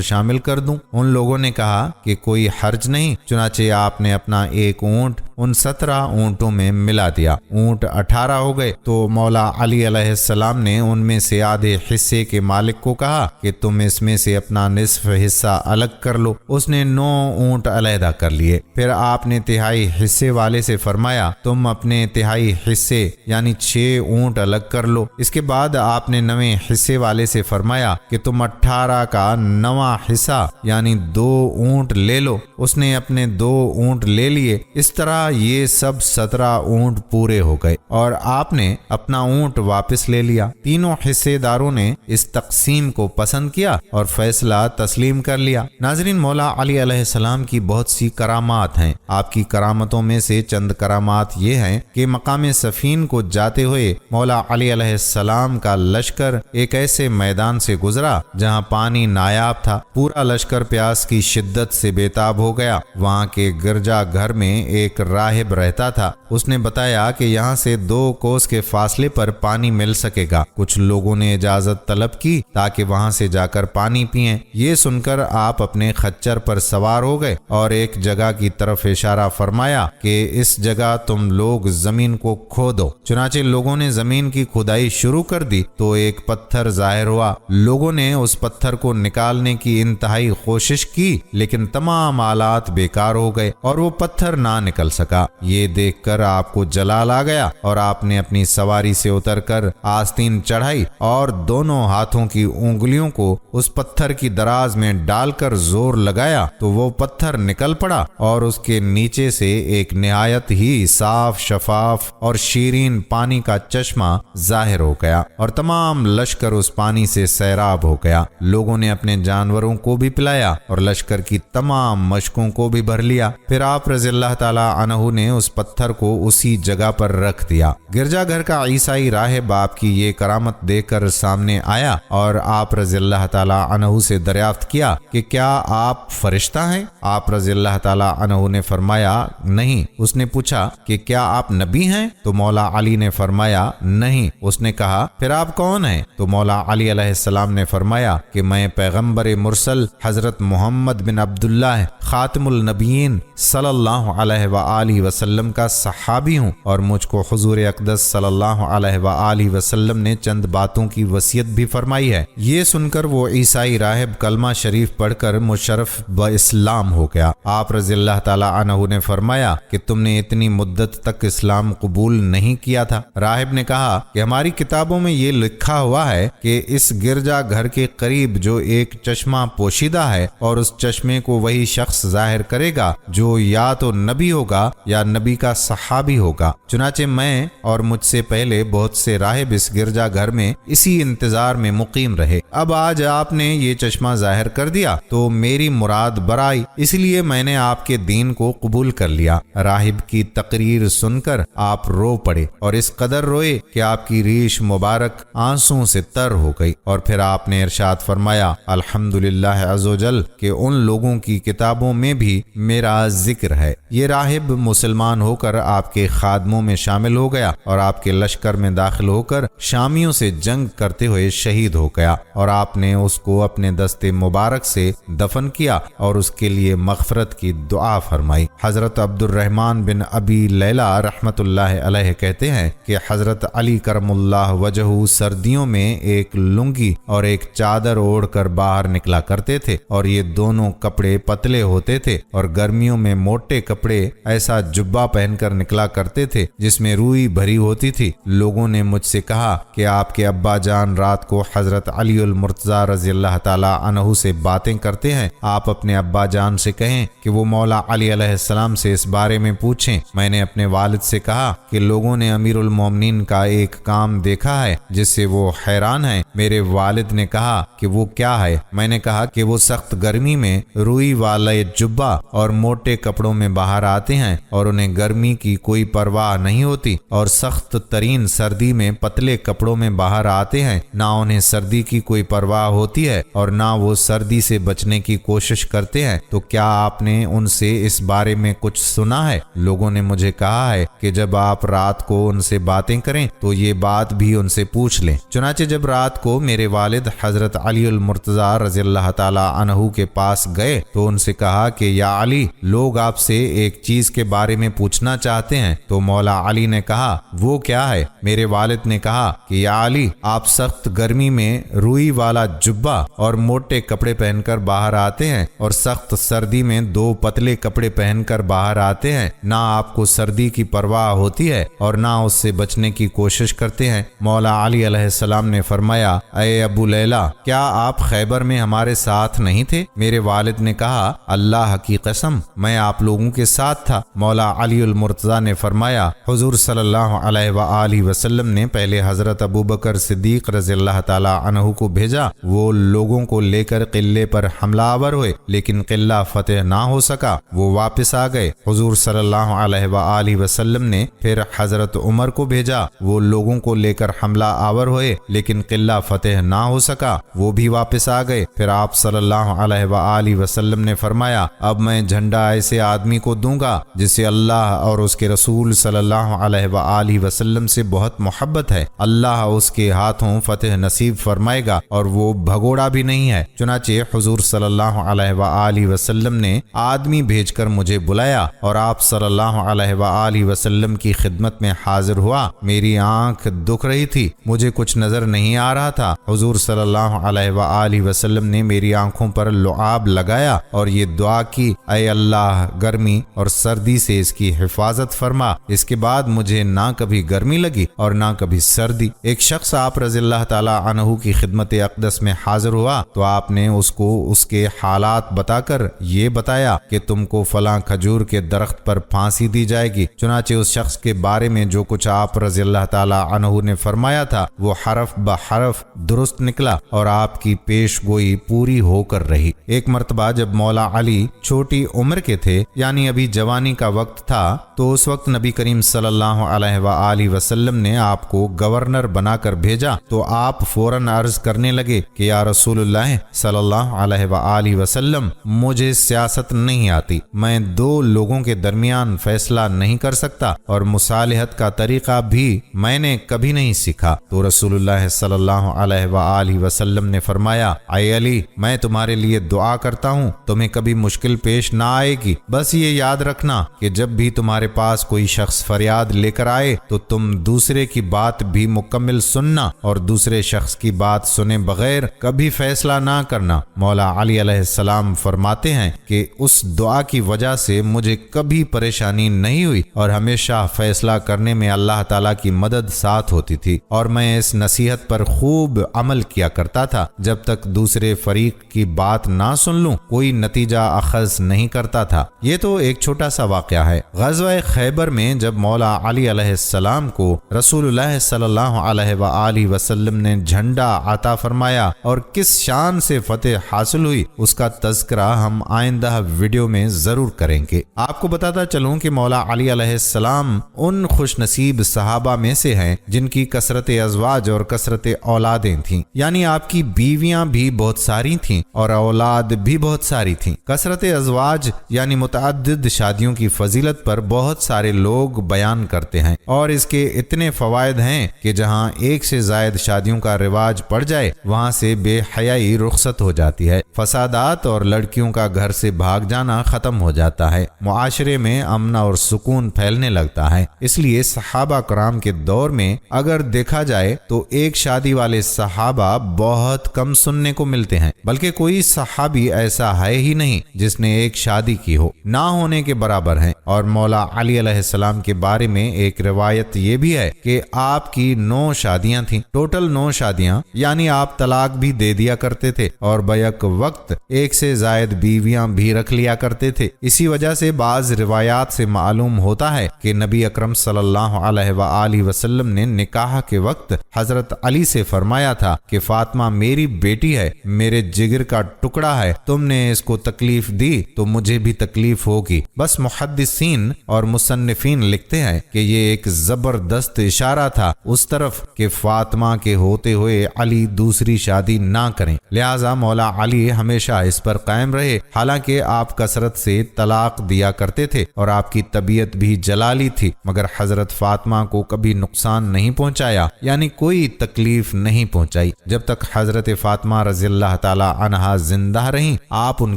شامل کر دوں۔ ان لوگوں نے کہا کہ کوئی حرج نہیں، چنانچہ آپ نے اپنا 1 اونٹ ان 17 اونٹوں میں ملا دیا۔ اونٹ 18 ہو گئے تو مولا علی علیہ السلام نے ان میں سے آدھے حصے کے مالک کو کہا کہ تم اس میں سے اپنا نصف حصہ الگ کر لو۔ اس نے 9 اونٹ علیحدہ کر لیے۔ پھر آپ نے تہائی حصے والے سے فرمایا، تم اپنے تہائی حصے یعنی 6 اونٹ الگ کر لو۔ اس کے بعد آپ نے 9ویں حصے والے سے فرمایا کہ تم 18 کا 9واں حصہ یعنی 2 اونٹ لے لو۔ اس نے اپنے 2 اونٹ لے لیے۔ اس طرح یہ سب 17 اونٹ پورے ہو گئے اور آپ نے اپنا اونٹ واپس لے لیا۔ تینوں حصے داروں نے اس تقسیم کو پسند کیا اور فیصلہ تسلیم کر لیا۔ ناظرین، مولا علی علیہ السلام کی بہت سی کرامات ہیں۔ آپ کی کرامتوں میں سے چند کرامات یہ ہیں کہ مقام صفین کو جاتے ہوئے مولا علی علیہ السلام کا لشکر ایک ایسے میدان سے گزرا جہاں پانی نایاب تھا۔ پورا لشکر پیاس کی شدت سے بے تاب ہو گیا۔ وہاں کے گرجا گھر میں ایک راہب رہتا تھا۔ اس نے بتایا کہ یہاں سے 2 کوس کے فاصلے پر پانی مل سکے گا۔ کچھ لوگوں نے اجازت طلب کی تاکہ وہاں سے جا کر پانی پئیں۔ یہ سن کر آپ اپنے خچر پر سوار ہو گئے اور ایک جگہ کی طرف اشارہ فرمایا کہ اس جگہ تم لوگ زمین کو کھودو۔ چنانچہ لوگوں نے زمین کی کھدائی شروع کر دی تو ایک پتھر ظاہر ہوا۔ لوگوں نے اس پتھر کو نکالنے کی انتہائی کوشش کی لیکن تمام آلات بیکار ہو گئے اور وہ پتھر نہ نکل سکا۔ یہ دیکھ کر آپ کو جلال آ گیا اور آپ نے اپنی سواری سے اتر کر آستین چڑھائی اور دونوں ہاتھوں کی انگلیوں کو اس پتھر کی دراز میں ڈال کر زور لگایا تو وہ پتھر نکل پڑا اور اس کے نیچے سے ایک نہایت ہی صاف، شفاف اور شیرین پانی کا چشمہ ظاہر ہو گیا اور تمام لشکر اس پانی سے سیراب ہو گیا۔ لوگوں نے اپنے جانوروں کو بھی پلایا اور لشکر کی تمام مشکوں کو بھی بھر لیا۔ پھر آپ رضی اللہ تعالی عنہ نے اس پتھر کو اسی جگہ پر رکھ دیا۔ گرجا گھر کا عیسائی راہب آپ کی یہ کرامت دیکھ کر سامنے آیا اور آپ رضی اللہ تعالی عنہ سے دریافت کیا کہ کیا آپ فرشتہ ہیں؟ آپ رضی اللہ تعالی عنہ نے فرمایا نہیں۔ اس نے پوچھا کہ کیا آپ نبی ہیں؟ تو مولا علی نے فرمایا نہیں۔ اس نے کہا پھر آپ کون ہیں؟ تو مولا علی علیہ السلام نے فرمایا کہ میں پیغمبر مرسل حضرت محمد بن عبداللہ خاتم النبیین صلی اللہ علیہ وآلہ وسلم کا صحابی ہوں اور مجھ کو حضور اقدس صلی اللہ علیہ وآلہ وسلم نے چند باتوں کی وصیت بھی فرمائی ہے۔ یہ سن کر وہ عیسائی راہب کلمہ شریف پڑھ کر مشرف باسلام ہو گیا۔ آپ رضی اللہ تعالی عنہ نے فرمایا کہ تم نے اتنی مدت تک اسلام قبول نہیں کیا تھا۔ راہب نے کہا کہ ہماری کتابوں میں یہ لکھا ہوا ہے کہ اس گرجا گھر کے قریب جو ایک چشمہ پوشیدہ ہے اور اس چشمے کو وہی شخص شخص ظاہر کرے گا جو یا تو نبی ہوگا یا نبی کا صحابی ہوگا۔ چنانچہ میں اور مجھ سے پہلے بہت سے راہب اس گرجا گھر میں اسی انتظار میں مقیم رہے۔ اب آج آپ نے یہ چشمہ ظاہر کر دیا تو میری مراد برائی، اس لیے میں نے آپ کے دین کو قبول کر لیا۔ راہب کی تقریر سن کر آپ رو پڑے اور اس قدر روئے کہ آپ کی ریش مبارک آنسوں سے تر ہو گئی، اور پھر آپ نے ارشاد فرمایا الحمدللہ عز و جل کہ ان لوگوں کی کتابوں میں بھی میرا ذکر ہے۔ یہ راہب مسلمان ہو کر آپ کے خادموں میں شامل ہو گیا اور آپ کے لشکر میں داخل ہو کر شامیوں سے جنگ کرتے ہوئے شہید ہو گیا، اور آپ نے اس کو اپنے دست مبارک سے دفن کیا اور اس کے لیے مغفرت کی دعا فرمائی۔ حضرت عبد الرحمن بن ابی لیلہ رحمت اللہ علیہ کہتے ہیں کہ حضرت علی کرم اللہ وجہہ سردیوں میں ایک لنگی اور ایک چادر اوڑھ کر باہر نکلا کرتے تھے، اور یہ دونوں کپڑے پتلے ہوتے تھے، اور گرمیوں میں موٹے کپڑے ایسا جبہ پہن کر نکلا کرتے تھے جس میں روئی بھری ہوتی تھی۔ لوگوں نے مجھ سے کہا کہ آپ کے ابا جان رات کو حضرت علی المرتضیٰ رضی اللہ تعالی عنہ سے باتیں کرتے ہیں، آپ اپنے ابا جان سے کہیں کہ وہ مولا علی علیہ السلام سے اس بارے میں پوچھیں۔ میں نے اپنے والد سے کہا کہ لوگوں نے امیر المومنین کا ایک کام دیکھا ہے جس سے وہ حیران ہیں۔ میرے والد نے کہا کہ وہ کیا ہے؟ میں نے کہا کہ وہ سخت گرمی میں روئی والے جبہ اور موٹے کپڑوں میں باہر آتے ہیں اور انہیں گرمی کی کوئی پرواہ نہیں ہوتی، اور سخت ترین سردی میں پتلے کپڑوں میں باہر آتے ہیں، نہ انہیں سردی کی کوئی پرواہ ہوتی ہے اور نہ وہ سردی سے بچنے کی کوشش کرتے ہیں۔ تو کیا آپ نے ان سے اس بارے میں کچھ سنا ہے؟ لوگوں نے مجھے کہا ہے کہ جب آپ رات کو ان سے باتیں کریں تو یہ بات بھی ان سے پوچھ لیں۔ چنانچہ جب رات کو میرے والد حضرت علی المرتضیٰ رضی اللہ تعالی عنہ کے پاس گئے تو ان سے کہا کہ یا علی، لوگ آپ سے ایک چیز کے بارے میں پوچھنا چاہتے ہیں۔ تو مولا علی نے کہا وہ کیا ہے؟ میرے والد نے کہا کہ یا علی، آپ سخت گرمی میں روئی والا جبہ اور موٹے کپڑے پہن کر باہر آتے ہیں اور سخت سردی میں دو پتلے کپڑے پہن کر باہر آتے ہیں، نہ آپ کو سردی کی پرواہ ہوتی ہے اور نہ اس سے بچنے کی کوشش کرتے ہیں۔ مولا علی علیہ السلام نے فرمایا اے ابو لیلہ، کیا آپ خیبر میں ہمارے ساتھ نہیں تھے؟ میرے والد نے کہا اللہ کی قسم میں آپ لوگوں کے ساتھ تھا۔ مولا علی المرتضیٰ نے فرمایا حضور صلی اللہ علیہ وآلہ وسلم نے پہلے حضرت ابو بکر صدیق رضی اللہ تعالی عنہ کو بھیجا، وہ لوگوں کو لے کر قلعے پر حملہ آور ہوئے لیکن قلعہ فتح نہ ہو سکا، وہ واپس آ گئے۔ حضور صلی اللہ علیہ وآلہ وسلم نے پھر حضرت عمر کو بھیجا، وہ لوگوں کو لے کر حملہ آور ہوئے لیکن قلعہ فتح نہ ہو سکا، وہ بھی واپس آ گئے۔ پھر آپ صلی اللہ علیہ وآلہ وسلم نے فرمایا اب میں جھنڈا ایسے آدمی کو دوں گا جسے اللہ اور اس کے رسول صلی اللہ علیہ وآلہ وسلم سے بہت محبت ہے، اللہ اس کے ہاتھوں فتح نصیب فرمائے گا اور وہ بھگوڑا بھی نہیں ہے۔ چنانچہ حضور صلی اللہ علیہ وآلہ وسلم نے آدمی بھیج کر مجھے بلایا اور آپ صلی اللہ علیہ وآلہ وسلم کی خدمت میں حاضر ہوا۔ میری آنکھ دکھ رہی تھی، مجھے کچھ نظر نہیں آ رہا تھا۔ حضور صلی اللہ علیہ وآلہ وسلم نے میری آنکھوں پر لعاب لگایا اور یہ دعا کی اے اللہ گرمی اور سردی سے اس کی حفاظت فرما۔ اس کے بعد مجھے نہ کبھی گرمی لگی اور نہ کبھی سردی۔ ایک شخص آپ رضی اللہ تعالی عنہ کی خدمت اقدس میں حاضر ہوا تو آپ نے اس کو اس کے حالات بتا کر یہ بتایا کہ تم کو فلاں کھجور کے درخت پر پھانسی دی جائے گی۔ چنانچہ اس شخص کے بارے میں جو کچھ آپ رضی اللہ تعالی عنہ نے فرمایا تھا وہ حرف بحرف درست نکلا اور آپ کی پیش گوئی پوری ہو کر رہی۔ ایک مرتبہ جب مولا علی چھوٹی عمر کے تھے، یعنی ابھی جوانی کا وقت تھا، تو اس وقت نبی کریم صلی اللہ علیہ وآلہ وسلم نے آپ کو گورنر بنا کر بھیجا تو آپ فوراً عرض کرنے لگے کہ یا رسول اللہ صلی اللہ علیہ وآلہ وسلم، مجھے سیاست نہیں آتی، میں دو لوگوں کے درمیان فیصلہ نہیں کر سکتا اور مصالحت کا طریقہ بھی میں نے کبھی نہیں سیکھا۔ تو رسول اللہ صلی اللہ علیہ وآلہ وسلم نے فرمایا اے علی، میں تمہارے لیے دعا کرتا ہوں، تمہیں کبھی مشکل پیش نہ آئے گی، بس یہ یاد رکھنا کہ جب بھی تمہارے پاس کوئی شخص فریاد لے کر آئے تو تم دوسرے کی بات بھی مکمل سننا اور دوسرے شخص کی بات سنے بغیر کبھی فیصلہ نہ کرنا۔ مولا علی علیہ السلام فرماتے ہیں کہ اس دعا کی وجہ سے مجھے کبھی پریشانی نہیں ہوئی اور ہمیشہ فیصلہ کرنے میں اللہ تعالیٰ کی مدد ساتھ ہوتی تھی، اور میں اس نصیحت پر خوب عمل کیا کرتا تھا جب تک دوسرے فریق کی بات نہ سن لوں، کوئی نتیجہ اخذ نہیں کرتا تھا۔ یہ تو ایک چھوٹا سا واقعہ ہے۔ غزوہ خیبر میں جب مولا علی علیہ السلام کو رسول اللہ صلی اللہ علیہ وآلہ وسلم نے جھنڈا عطا فرمایا اور کس شان سے فتح حاصل ہوئی، اس کا تذکرہ ہم آئندہ ویڈیو میں ضرور کریں گے۔ آپ کو بتاتا چلوں کہ مولا علی علیہ السلام ان خوش نصیب صحابہ میں سے ہیں جن کی کثرت ازواج اور کثرت اولادیں تھیں، یعنی آپ کی بیویاں بھی بہت ساری تھیں اور اولاد بھی بہت ساری تھیں۔ کثرت ازواج یعنی متعدد شادیوں کی فضیلت پر بہت سارے لوگ بیان کرتے ہیں اور اس کے اتنے فوائد ہیں کہ جہاں ایک سے زائد شادیوں کا رواج پڑ جائے وہاں سے بے حیائی رخصت ہو جاتی ہے، فسادات اور لڑکیوں کا گھر سے بھاگ جانا ختم ہو جاتا ہے، معاشرے میں امن اور سکون پھیلنے لگتا ہے۔ اس لیے صحابہ کرام کے دور میں اگر دیکھا جائے تو ایک شادی والے صحابہ بہت کم سننے کو ملتے ہیں، بلکہ کوئی صحابی ایسا ہے ہی نہیں جس نے ایک شادی کی ہو، نہ ہونے کے برابر ہیں۔ اور مولا علی علیہ السلام کے بارے میں ایک روایت یہ بھی ہے کہ آپ کی 9 شادیاں تھیں، ٹوٹل 9 شادیاں، یعنی آپ طلاق بھی دے دیا کرتے تھے اور بیک وقت ایک سے زائد بیویاں بھی رکھ لیا کرتے تھے۔ اسی وجہ سے بعض روایات سے معلوم ہوتا ہے کہ نبی اکرم صلی اللہ علیہ وآلہ وسلم نے نکاح کے وقت حضرت علی سے فرمایا تھا کہ فاطمہ میری بیٹی ہے، میرے جگر کا ٹکڑا ہے، تم نے اس کو تکلیف دی تو مجھے بھی تکلیف ہوگی۔ بس محدثین اور مصنفین لکھتے ہیں کہ یہ ایک زبردست اشارہ تھا اس طرف کہ فاطمہ کے ہوتے ہوئے علی دوسری شادی نہ کریں، لہذا مولا علی ہمیشہ اس پر قائم رہے۔ حالانکہ آپ کثرت سے طلاق دیا کرتے تھے اور آپ کی طبیعت بھی جلالی تھی، مگر حضرت فاطمہ کو کبھی نقصان نہیں پہنچایا، یعنی کوئی تکلیف نہیں پہنچائی۔ جب تک حضرت فاطمہ رضی اللہ تعالی عنہا زندہ رہیں آپ ان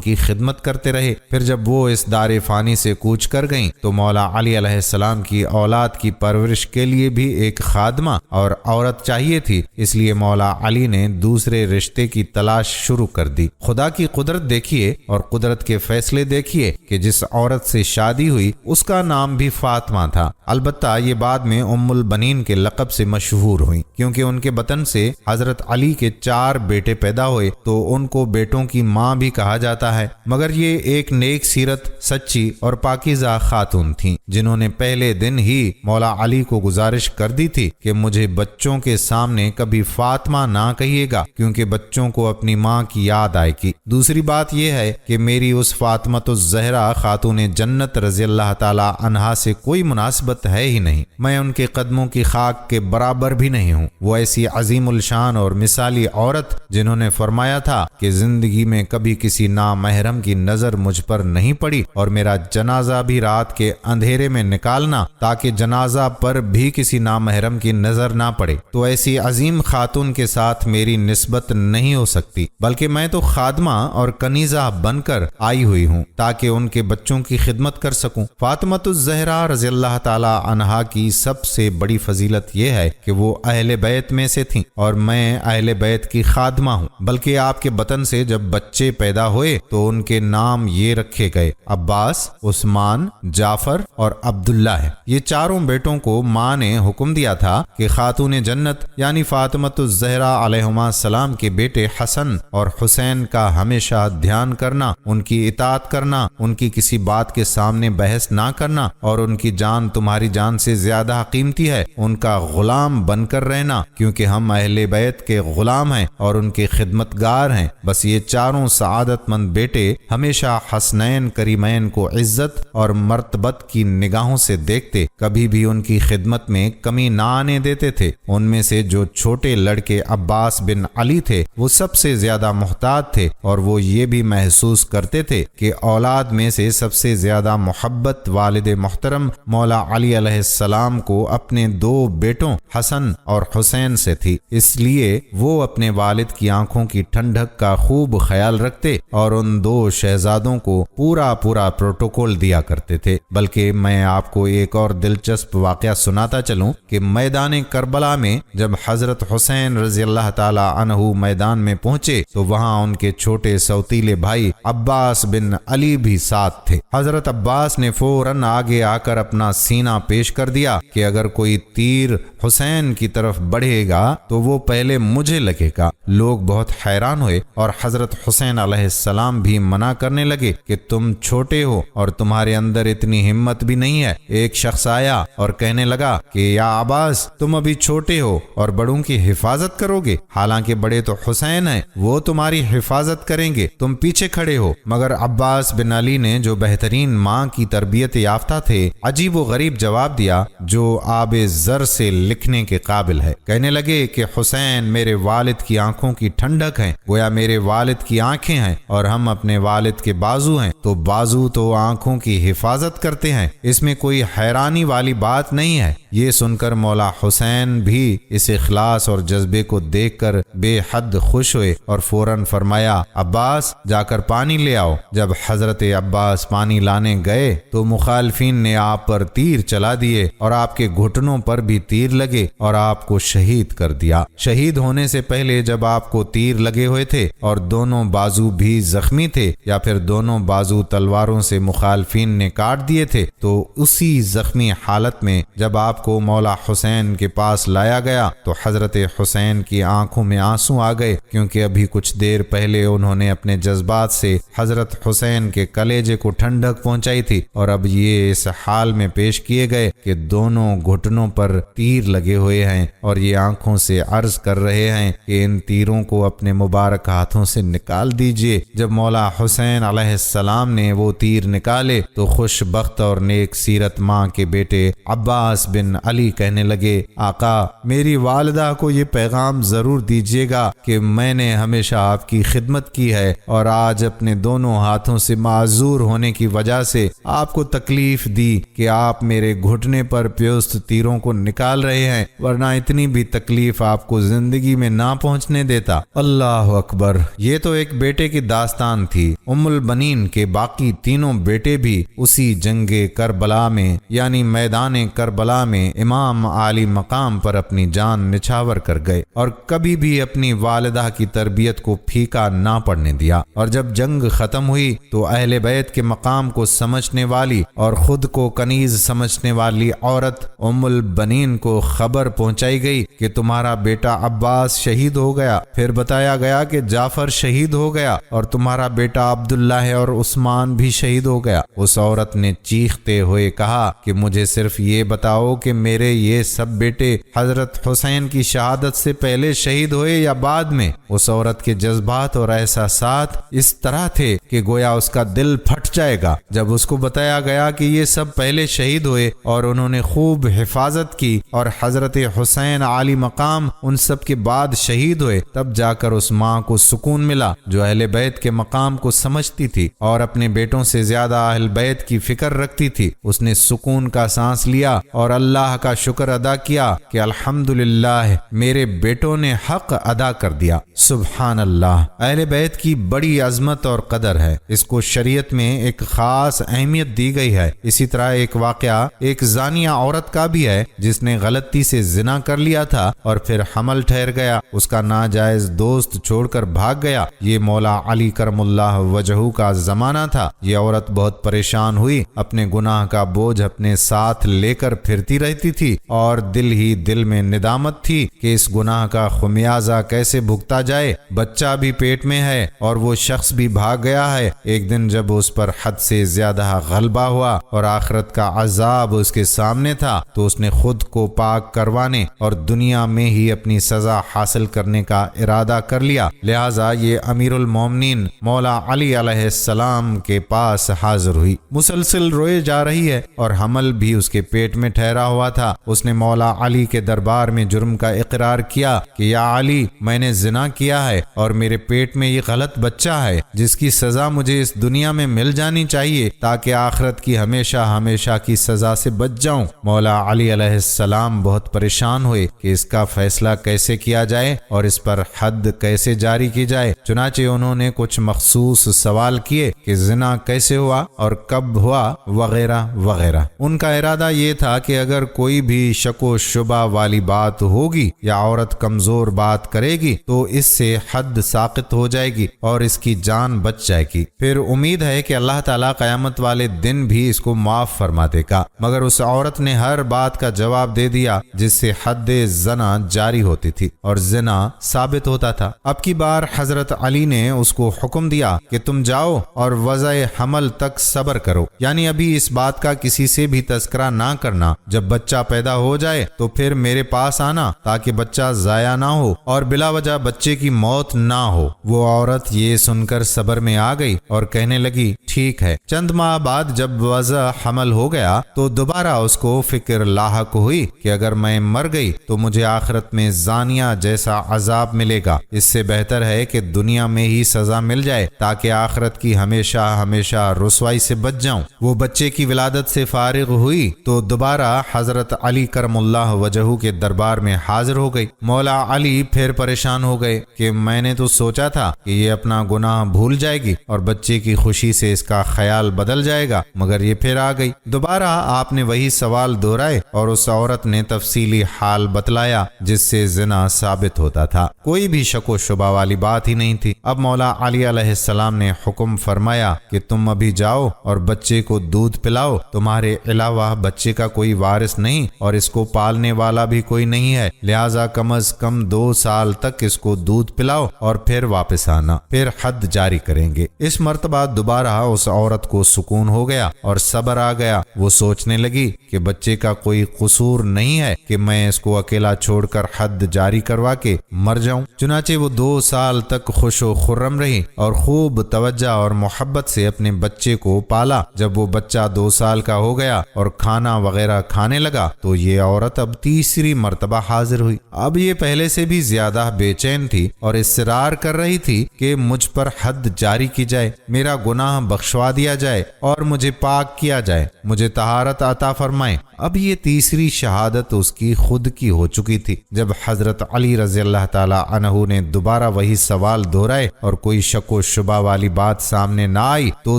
کی خدمت کرتے رہے۔ پھر جب وہ اس دار فانی سے کوچ کر گئیں تو مولا علی علیہ السلام کی اولاد کی پرورش کے لیے بھی ایک خادمہ اور عورت چاہیے تھی، اس لیے مولا علی نے دوسرے رشتے کی تلاش شروع کر دی۔ خدا کی قدرت دیکھیے اور قدرت کے فیصلے دیکھیے کہ جس عورت سے شادی ہوئی اس کا نام بھی فاطمہ تھا، البتہ یہ بعد میں ام البنین کے لقب سے مشہور ہوئی، کیونکہ ان کے بطن سے حضرت علی کے 4 بیٹے پیدا ہوئے تو ان کو بیٹوں کی ماں بھی کہا جاتا ہے۔ مگر یہ ایک نیک سیرت، سچی اور پاکیزہ خاتون تھیں جنہوں نے پہلے دن ہی مولا علی کو گزارش کر دی تھی کہ مجھے بچوں کے سامنے کبھی فاطمہ نہ کہیے گا، کیونکہ بچوں کو اپنی ماں کی یاد آئے گی۔ دوسری بات یہ ہے کہ میری اس فاطمہ الزہرا خاتون جنت رضی اللہ تعالی عنہا سے کوئی مناسبت ہے ہی نہیں، میں ان کے قدموں کی خاک کے برابر بھی نہیں ہوں۔ وہ ایسی عظیم الشان اور مثالی عورت جنہوں نے فرمایا تھا کہ زندگی میں کبھی کسی نامحرم کی نظر مجھ پر نہیں پڑی اور میرا جنازہ بھی رات کے اندھیرے میں نکالنا تاکہ جنازہ پر بھی کسی نامحرم کی نظر نہ پڑے۔ تو ایسی عظیم خاتون کے ساتھ میری نسبت نہیں ہو سکتی، بلکہ میں تو خادمہ اور کنیزہ بن کر آئی ہوئی ہوں تاکہ ان کے بچوں کی خدمت کر سکوں۔ فاطمہ الزہرا رضی اللہ تعالی عنہا کی سب سے بڑی فضیلت یہ ہے کہ وہ اہل بیت میں سے تھیں اور میں اہل بیت کی خادمہ ہوں، بلکہ آپ کے بطن سے جب بچے پیدا ہوئے تو ان کے نام یہ رکھے گئے، عباس، عثمان، جعفر اور عبداللہ ہے۔ یہ چاروں بیٹوں کو ماں نے حکم دیا تھا کہ خاتون جنت یعنی فاطمہ الزہرا علیہما السلام کے بیٹے حسن اور حسین کا ہمیشہ دھیان کرنا، ان کی اطاعت کرنا، ان کی کسی بات کے سامنے بحث نہ کرنا اور ان کی جان تمہاری جان سے زیادہ قیمتی ہے، ان کا غلام بن کر رہنا، کیونکہ ہم اہل بیت کے غلام ہیں اور ان کے خدمتگار ہیں۔ بس یہ چاروں سعادت مند بیٹے ہمیشہ حسنین کریمین کو عزت اور مرتبت کی نگاہوں سے دیکھتے، کبھی بھی ان کی خدمت میں کمی نہ آنے دیتے تھے۔ ان میں سے جو چھوٹے لڑکے عباس بن علی تھے وہ سب سے زیادہ محتاط تھے اور وہ یہ بھی محسوس کرتے تھے کہ اولاد میں سے سب سے زیادہ محبت والد محترم مولا علی علیہ السلام کو اپنے 2 بیٹوں حسن اور حسین سے تھی، اس لیے وہ اپنے والد کی آنکھوں کی ٹھنڈک کا خوب خیال رکھتے اور ان 2 شہزادوں کو پورا پروٹوکول دیا کرتے تھے۔ بلکہ میں آپ کو ایک اور دلچسپ واقعہ سناتا چلوں کہ میدان کربلا میں جب حضرت حسین رضی اللہ تعالی عنہ میدان میں پہنچے تو وہاں ان کے چھوٹے سوتیلے بھائی عباس بن علی بھی ساتھ تھے۔ حضرت عباس نے فوراً آگے آ کر اپنا سینہ پیش کر دیا کہ اگر کوئی تیر حسین کی طرف بڑھے گا تو وہ پہلے مجھے لگے گا۔ لوگ بہت حیران ہوئے اور حضرت حسین علیہ السلام بھی منع منع کرنے لگے کہ تم چھوٹے ہو اور تمہارے اندر اتنی ہمت بھی نہیں ہے۔ ایک شخص آیا اور کہنے لگا کہ یا عباس، تم ابھی چھوٹے ہو اور بڑوں کی حفاظت کرو گے، حالانکہ بڑے تو حسین ہیں، وہ تمہاری حفاظت کریں گے، تم پیچھے کھڑے ہو۔ مگر عباس بن علی نے، جو بہترین ماں کی تربیت یافتہ تھے، عجیب و غریب جواب دیا جو آب زر سے لکھنے کے قابل ہے۔ کہنے لگے کہ حسین میرے والد کی آنکھوں کی ٹھنڈک ہیں، گویا میرے والد کی آنکھیں ہیں اور ہم اپنے والد کے بازو ہیں، تو بازو تو آنکھوں کی حفاظت کرتے ہیں، اس میں کوئی حیرانی والی بات نہیں ہے۔ یہ سن کر مولا حسین بھی اس اخلاص اور جذبے کو دیکھ کر بے حد خوش ہوئے اور فوراً فرمایا، عباس جا کر پانی لے آؤ۔ جب حضرت عباس پانی لانے گئے تو مخالفین نے آپ پر تیر چلا دیے اور آپ کے گھٹنوں پر بھی تیر لگے اور آپ کو شہید کر دیا۔ شہید ہونے سے پہلے جب آپ کو تیر لگے ہوئے تھے اور دونوں بازو بھی زخمی تھے، یا پھر دونوں بازو تلواروں سے مخالفین نے کاٹ دیے تھے، تو اسی زخمی حالت میں جب آپ کو مولا حسین کے پاس لایا گیا تو حضرت حسین کی آنکھوں میں آنسو آ گئے، کیونکہ ابھی کچھ دیر پہلے انہوں نے اپنے جذبات سے حضرت حسین کے کلیجے کو ٹھنڈک پہنچائی تھی، اور اب یہ اس حال میں پیش کیے گئے کہ دونوں گھٹنوں پر تیر لگے ہوئے ہیں اور یہ آنکھوں سے عرض کر رہے ہیں کہ ان تیروں کو اپنے مبارک ہاتھوں سے نکال دیجئے۔ جب مولا حسین علیہ السلام نے وہ تیر نکالے تو خوش بخت اور نیک سیرت ماں کے بیٹے عباس بن علی کہنے لگے، آقا میری والدہ کو یہ پیغام ضرور دیجیے گا کہ میں نے ہمیشہ آپ کی خدمت کی ہے اور آج اپنے دونوں ہاتھوں سے معذور ہونے کی وجہ سے آپ کو تکلیف دی کہ آپ میرے گھٹنے پر پیوست تیروں کو نکال رہے ہیں، ورنہ اتنی بھی تکلیف آپ کو زندگی میں نہ پہنچنے دیتا۔ اللہ اکبر۔ یہ تو ایک بیٹے کی داستان تھی۔ ام البنین کے باقی تینوں بیٹے بھی اسی جنگ کربلا میں، یعنی میدان کربلا میں امام عالی مقام پر اپنی جان نچھاور کر گئے اور کبھی بھی اپنی والدہ کی تربیت کو پھیکا نہ پڑنے دیا۔ اور جب جنگ ختم ہوئی تو اہل بیت کے مقام کو سمجھنے والی اور خود کو کنیز سمجھنے والی عورت ام البنین کو خبر پہنچائی گئی کہ تمہارا بیٹا عباس شہید ہو گیا۔ پھر بتایا گیا کہ جعفر شہید ہو گیا اور تمہارا بیٹا عبداللہ اور عثمان بھی شہید ہو گیا۔ اس عورت نے چیختے ہوئے کہا کہ مجھے صرف یہ بتاؤ کہ میرے یہ سب بیٹے حضرت حسین کی شہادت سے پہلے شہید ہوئے یا بعد میں؟ اس عورت کے جذبات اور احساسات اس طرح تھے کہ گویا اس کا دل پھٹ جائے گا۔ جب اس کو بتایا گیا کہ یہ سب پہلے شہید ہوئے اور انہوں نے خوب حفاظت کی اور حضرت حسین عالی مقام ان سب کے بعد شہید ہوئے، تب جا کر اس ماں کو سکون ملا جو اہل بیت کے مقام کو سمجھتی تھی اور اپنے بیٹوں سے زیادہ اہل بیت کی فکر رکھتی تھی۔ اس نے سکون کا سانس لیا اور اللہ کا شکر ادا کیا کہ الحمدللہ میرے بیٹوں نے حق ادا کر دیا۔ سبحان اللہ۔ اہل بیت کی بڑی عظمت اور قدر ہے، اس کو شریعت میں ایک خاص اہمیت دی گئی ہے۔ اسی طرح ایک واقعہ ایک زانیہ عورت کا بھی ہے جس نے غلطی سے زنا کر لیا تھا اور پھر حمل ٹھہر گیا، اس کا ناجائز دوست چھوڑ کر بھاگ گیا۔ یہ مولا علی کرم اللہ وجہہ کا زمانہ تھا۔ یہ عورت بہت پریشان ہوئی، اپنے گناہ کا بوجھ اپنے ساتھ لے کر پھرتی رہتی تھی اور دل ہی دل میں ندامت تھی کہ اس گناہ کا خمیازہ کیسے بھگتا جائے۔ بچہ بھی پیٹ میں ہے اور وہ شخص بھی بھاگ گیا ہے۔ ایک دن جب اس پر حد سے زیادہ غلبہ ہوا اور آخرت کا عذاب اس کے سامنے تھا تو اس نے خود کو پاک کروانے اور دنیا میں ہی اپنی سزا حاصل کرنے کا ارادہ کر لیا۔ لہٰذا یہ امیر المومنین مولا علی علیہ السلام کے پاس حاضر ہوئی، مسلسل روئے جا رہی ہے اور حمل بھی اس کے پیٹ میں ٹھہرا ہوا تھا۔ اس نے مولا علی کے دربار میں جرم کا اقرار کیا کہ یا علی، میں نے زنا کیا ہے اور میرے پیٹ میں یہ غلط بچہ ہے جس کی سزا مجھے اس دنیا میں مل جانی چاہیے تاکہ آخرت کی ہمیشہ ہمیشہ کی سزا سے بچ جاؤں۔ مولا علی علیہ السلام بہت پریشان ہوئے کہ اس کا فیصلہ کیسے کیا جائے اور اس پر حد کیسے جاری کی جائے۔ چنانچہ انہوں نے کچھ مخصوص سوال کیے کہ زنا کیسے ہوا اور کب ہوا وغیرہ وغیرہ۔ ان کا ارادہ یہ تھا کہ اگر کوئی بھی شک و شبہ والی بات ہوگی یا عورت کمزور بات کرے گی تو اس سے حد ساقط ہو جائے گی اور اس کی جان بچ جائے گی۔ پھر امید ہے کہ اللہ تعالیٰ قیامت والے دن بھی اس کو معاف فرما دے گا۔ مگر اس عورت نے ہر بات کا جواب دے دیا جس سے حد زنا جاری ہوتی تھی اور زنا ثابت ہوتا تھا۔ اب کی بار حضرت علی نے اس کو حکم دیا کہ تم جاؤ اور وضع حمل تک صبر کرو، یعنی ابھی اس بات کا کسی سے بھی تذکرہ نہ کرنا، جب بچہ پیدا ہو جائے تو پھر میرے پاس آنا تاکہ بچہ ضائع نہ ہو اور بلا وجہ بچے کی موت نہ ہو۔ وہ عورت یہ سن کر صبر میں آ گئی اور کہنے لگی ٹھیک ہے۔ چند ماہ بعد جب وضع حمل ہو گیا تو دوبارہ اس کو فکر لاحق ہوئی کہ اگر میں مر گئی تو مجھے آخرت میں زانیہ جیسا عذاب ملے گا، اس سے بہتر ہے کہ دنیا میں ہی سزا مل جائے تاکہ آخرت کی ہمیشہ ہمیشہ رسوائی سے بچ جاؤں۔ وہ بچے کی ولادت سے فارغ ہوئی تو دوبارہ حضرت علی کرم اللہ وجہہ کے دربار میں حاضر ہو گئی۔ مولا علی پھر پریشان ہو گئے کہ میں نے تو سوچا تھا کہ یہ اپنا گناہ بھول جائے گی اور بچے کی خوشی سے اس کا خیال بدل جائے گا، مگر یہ پھر آ گئی۔ دوبارہ آپ نے وہی سوال دہرائے اور اس عورت نے تفصیلی حال بتلایا جس سے زنا ثابت ہوتا تھا، کوئی بھی شک و شبہ والی بات ہی نہیں تھی۔ اب مولا علی علیہ السلام نے حکم فرمایا کہ تم ابھی جاؤ اور بچے کو دودھ پلاؤ، تمہارے علاوہ بچے کا کوئی وارث نہیں اور اس کو پالنے والا بھی کوئی نہیں ہے، لہٰذا کم از کم 2 سال تک اس کو دودھ پلاؤ اور پھر واپس آنا، پھر حد جاری کریں گے۔ اس مرتبہ دوبارہ اس عورت کو سکون ہو گیا اور صبر آ گیا۔ وہ سوچنے لگی کہ بچے کا کوئی قصور نہیں ہے کہ میں اس کو اکیلا چھوڑ کر حد جاری کروا کے مر جاؤں۔ چنانچہ وہ 2 سال تک خوش و خرم رہی اور خوب توجہ اور محبت سے اپنے بچے کو پالا۔ جب وہ بچہ 2 سال کا ہو گیا اور کھانا وغیرہ کھانے لگا تو یہ عورت اب تیسری مرتبہ حاضر ہوئی۔ اب یہ پہلے سے بھی زیادہ بے چین تھی اور اصرار کر رہی تھی کہ مجھ پر حد جاری کی جائے، میرا گناہ بخشوا دیا جائے اور مجھے پاک کیا جائے، مجھے طہارت عطا فرمائے۔ اب یہ تیسری شہادت اس کی خود کی ہو چکی تھی۔ جب حضرت علی رضی اللہ تعالی عنہ نے دوبارہ وہی سوال دہرائے اور کوئی شک و شبہ والی بات سامنے نہ آئی تو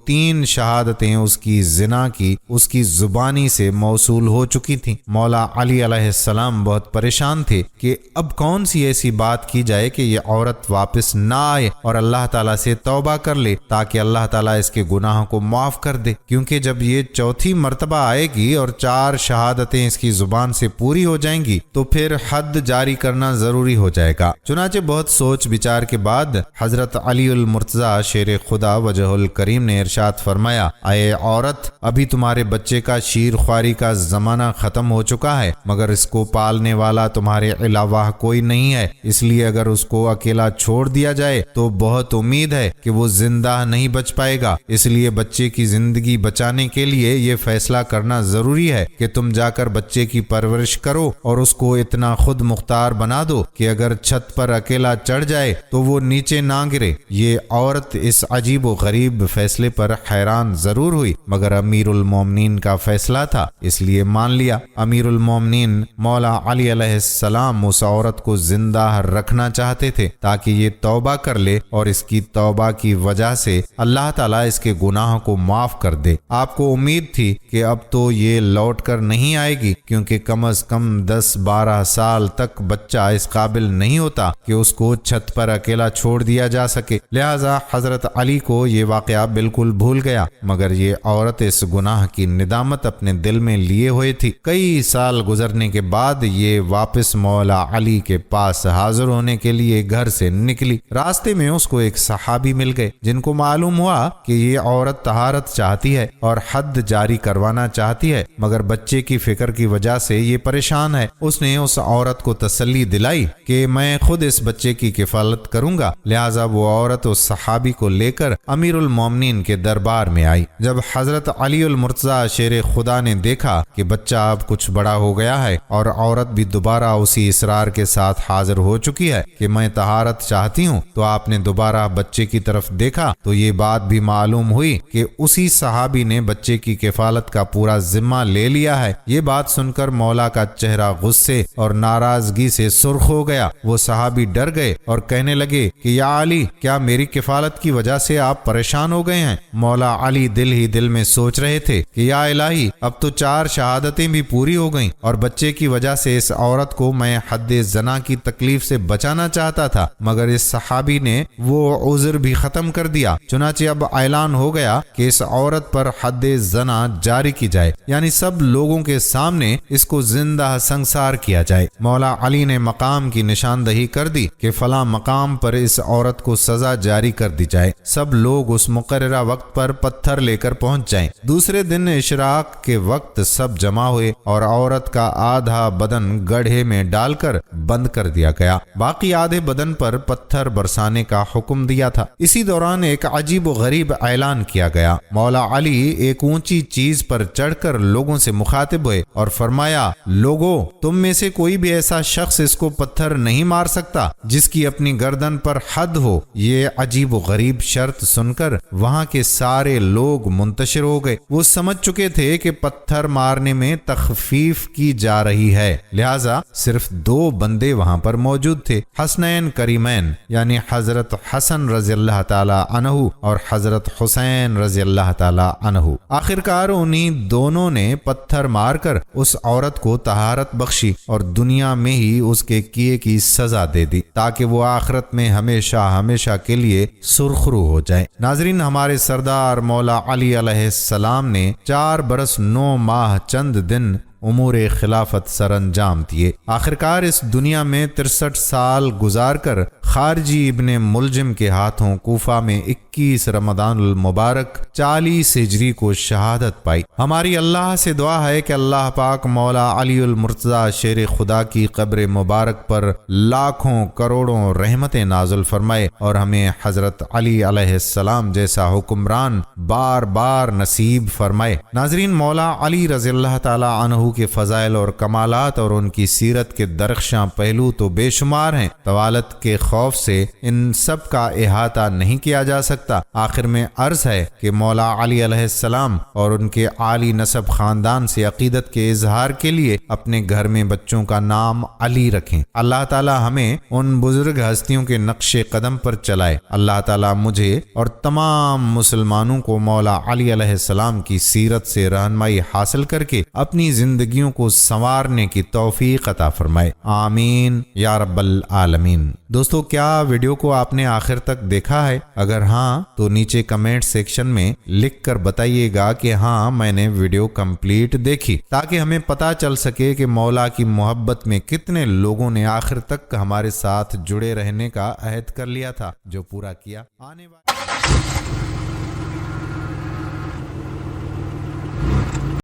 3 شہادتیں اس کی زنا کی اس کی زبانی سے موصول ہو چکی تھیں۔ مولا علی علیہ السلام بہت پریشان تھے کہ اب کون سی ایسی بات کی جائے کہ یہ عورت واپس نہ آئے اور اللہ تعالیٰ سے توبہ کر لے تاکہ اللہ تعالیٰ اس کے گناہوں کو معاف کر دے، کیونکہ جب یہ چوتھی مرتبہ آئے گی اور 4 شہادتیں اس کی زبان سے پوری ہو جائیں گی تو پھر حد جاری کرنا ضروری ہو جائے گا۔ چنانچہ بہت سوچ بچار کے بعد حضرت علی المرتضی شیر خدا وجہ الکریم نے ارشاد فرمایا، اے عورت، ابھی تمہارے بچے کا شیر خواری کا زمانہ ختم ہو چکا ہے، مگر اس کو پالنے والا تمہارے علاوہ کوئی نہیں ہے، اس لیے اگر اس کو اکیلا چھوڑ دیا جائے تو بہت امید ہے کہ وہ زندہ نہیں بچ پائے گا، اس لیے بچے کی زندگی بچانے کے لیے یہ فیصلہ کرنا ضروری ہے کہ تم جا کر بچے کی پرورش کرو اور اس کو اتنا خود مختار بنا دو کہ اگر چھت پر اکیلا چڑھ جائے تو وہ نیچے نہ گرے۔ یہ عورت اس عجیب و غریب فیصلے پر حیران ضرور ہوئی، مگر امیر المومنین کا فیصلہ تھا اس لیے مان لیا۔ امیر المومنین مولا علی علیہ السلام اس عورت کو زندہ رکھنا چاہتے تھے تاکہ یہ توبہ کر لے اور اس کی توبہ کی وجہ سے اللہ تعالیٰ اس کے گناہوں کو معاف کر دے۔ آپ کو امید تھی کہ اب تو یہ لوٹ کر نہیں آئے گی، کیونکہ کم از کم 10-12 سال تک بچہ اس قابل نہیں ہوتا کہ اس کو چھت پر اکیلا چھوڑ دیا جا سکے، لہذا حضرت علی کو یہ واقعہ بالکل بھول گیا، مگر یہ عورت اس گناہ کی ندامت اپنے دل میں لیے ہوئے تھی۔ کئی سال گزرنے کے بعد یہ واپس مولا علی کے پاس حاضر ہونے کے لیے گھر سے نکلی۔ راستے میں اس کو ایک صحابی مل گئے جن کو معلوم ہوا کہ یہ عورت طہارت چاہتی ہے اور حد جاری کروانا چاہتی ہے، مگر بچے کی فکر کی وجہ سے یہ پریشان ہے۔ اس نے اس عورت کو تسلی دلائی کہ میں خود اس بچے کی کفالت کروں گا، لہٰذا وہ عورت اس صحابی کو لے کر امیر المومنین کے دربار میں آئی۔ جب حضرت علی المرتضی شیر خدا نے دیکھا کہ بچہ اب کچھ بڑا ہو گیا ہے اور عورت بھی دوبارہ اسی اصرار کے ساتھ حاضر ہو چکی ہے کہ میں طہارت چاہتی ہوں، تو آپ نے دوبارہ بچے کی طرف دیکھا تو یہ بات بھی معلوم ہوئی کہ اسی صحابی نے بچے کی کفالت کا پورا ذمہ لے لیا ہے۔ یہ بات سن کر مولا کا چہرہ غصے اور ناراضگی سے سرخ ہو گیا۔ وہ صحابی ڈر گئے اور کہنے لگے کہ یا علی، کیا میری کفالت کی وجہ سے آپ پریشان ہو گئے ہیں؟ مولا علی دل ہی دل میں سوچ رہے تھے کہ یا الہی، اب تو 4 شہادتیں بھی پوری ہو گئیں اور بچے کی وجہ سے اس عورت کو میں حد زنا کی تکلیف سے بچانا چاہتا تھا، مگر اس صحابی نے وہ عذر بھی ختم کر دیا۔ چنانچہ اب اعلان ہو گیا کہ اس عورت پر حد زنا جاری کی جائے، یعنی سب لوگ لوگوں کے سامنے اس کو زندہ سنگسار کیا جائے۔ مولا علی نے مقام کی نشاندہی کر دی کہ فلاں مقام پر اس عورت کو سزا جاری کر دی جائے۔ سب لوگ اس مقررہ وقت پر پتھر لے کر پہنچ جائیں۔ دوسرے دن اشراق کے وقت سب جمع ہوئے اور عورت کا آدھا بدن گڑھے میں ڈال کر بند کر دیا گیا، باقی آدھے بدن پر پتھر برسانے کا حکم دیا تھا۔ اسی دوران ایک عجیب و غریب اعلان کیا گیا۔ مولا علی ایک اونچی چیز پر چڑھ کر لوگوں سے مخاطب ہوئے اور فرمایا، لوگو، تم میں سے کوئی بھی ایسا شخص اس کو پتھر نہیں مار سکتا جس کی اپنی گردن پر حد ہو۔ یہ عجیب و غریب شرط سن کر وہاں کے سارے لوگ منتشر ہو گئے۔ وہ سمجھ چکے تھے کہ پتھر مارنے میں تخفیف کی جا رہی ہے، لہذا صرف 2 بندے وہاں پر موجود تھے، حسنین کریمین، یعنی حضرت حسن رضی اللہ تعالی عنہ اور حضرت حسین رضی اللہ تعالی عنہ۔ آخرکار انہی دونوں نے پتھر مار کر اس عورت کو طہارت بخشی اور دنیا میں ہی اس کے کیے کی سزا دے دی تاکہ وہ آخرت میں ہمیشہ ہمیشہ کے لیے سرخرو ہو جائے۔ ناظرین، ہمارے سردار مولا علی علیہ السلام نے 4 برس 9 ماہ چند دن امور خلافت سر انجام دیے۔ آخرکار اس دنیا میں 63 سال گزار کر خارجی ابن ملجم کے ہاتھوں کوفہ میں 21 رمضان المبارک 40 ہجری کو شہادت پائی۔ ہماری اللہ سے دعا ہے کہ اللہ پاک مولا علی المرتضی شیر خدا کی قبر مبارک پر لاکھوں کروڑوں رحمتیں نازل فرمائے اور ہمیں حضرت علی علیہ السلام جیسا حکمران بار بار نصیب فرمائے۔ ناظرین، مولا علی رضی اللہ تعالی عنہ کے فضائل اور کمالات اور ان کی سیرت کے درخشاں پہلو تو بے شمار ہیں۔ طوالت کے خوف سے ان سب کا احاطہ نہیں کیا جا سکتا۔ آخر میں عرض ہے کہ مولا علی علیہ السلام اور ان کے عالی نسب خاندان سے عقیدت کے اظہار کے لیے اپنے گھر میں بچوں کا نام علی رکھیں۔ اللہ تعالی ہمیں ان بزرگ ہستیوں کے نقش قدم پر چلائے۔ اللہ تعالی مجھے اور تمام مسلمانوں کو مولا علی علیہ السلام کی سیرت سے رہنمائی حاصل کر کے اپنی زندگیوں کو سنوارنے کی توفیق عطا فرمائے، آمین یا رب العالمین۔ دوستو، کیا ویڈیو کو آپ نے آخر تک دیکھا ہے؟ اگر ہاں تو نیچے کمنٹ سیکشن میں لکھ کر بتائیے گا کہ ہاں میں نے ویڈیو کمپلیٹ دیکھی، تاکہ ہمیں پتہ چل سکے کہ مولا کی محبت میں کتنے لوگوں نے آخر تک ہمارے ساتھ جڑے رہنے کا عہد کر لیا تھا جو پورا کیا۔ آنے والا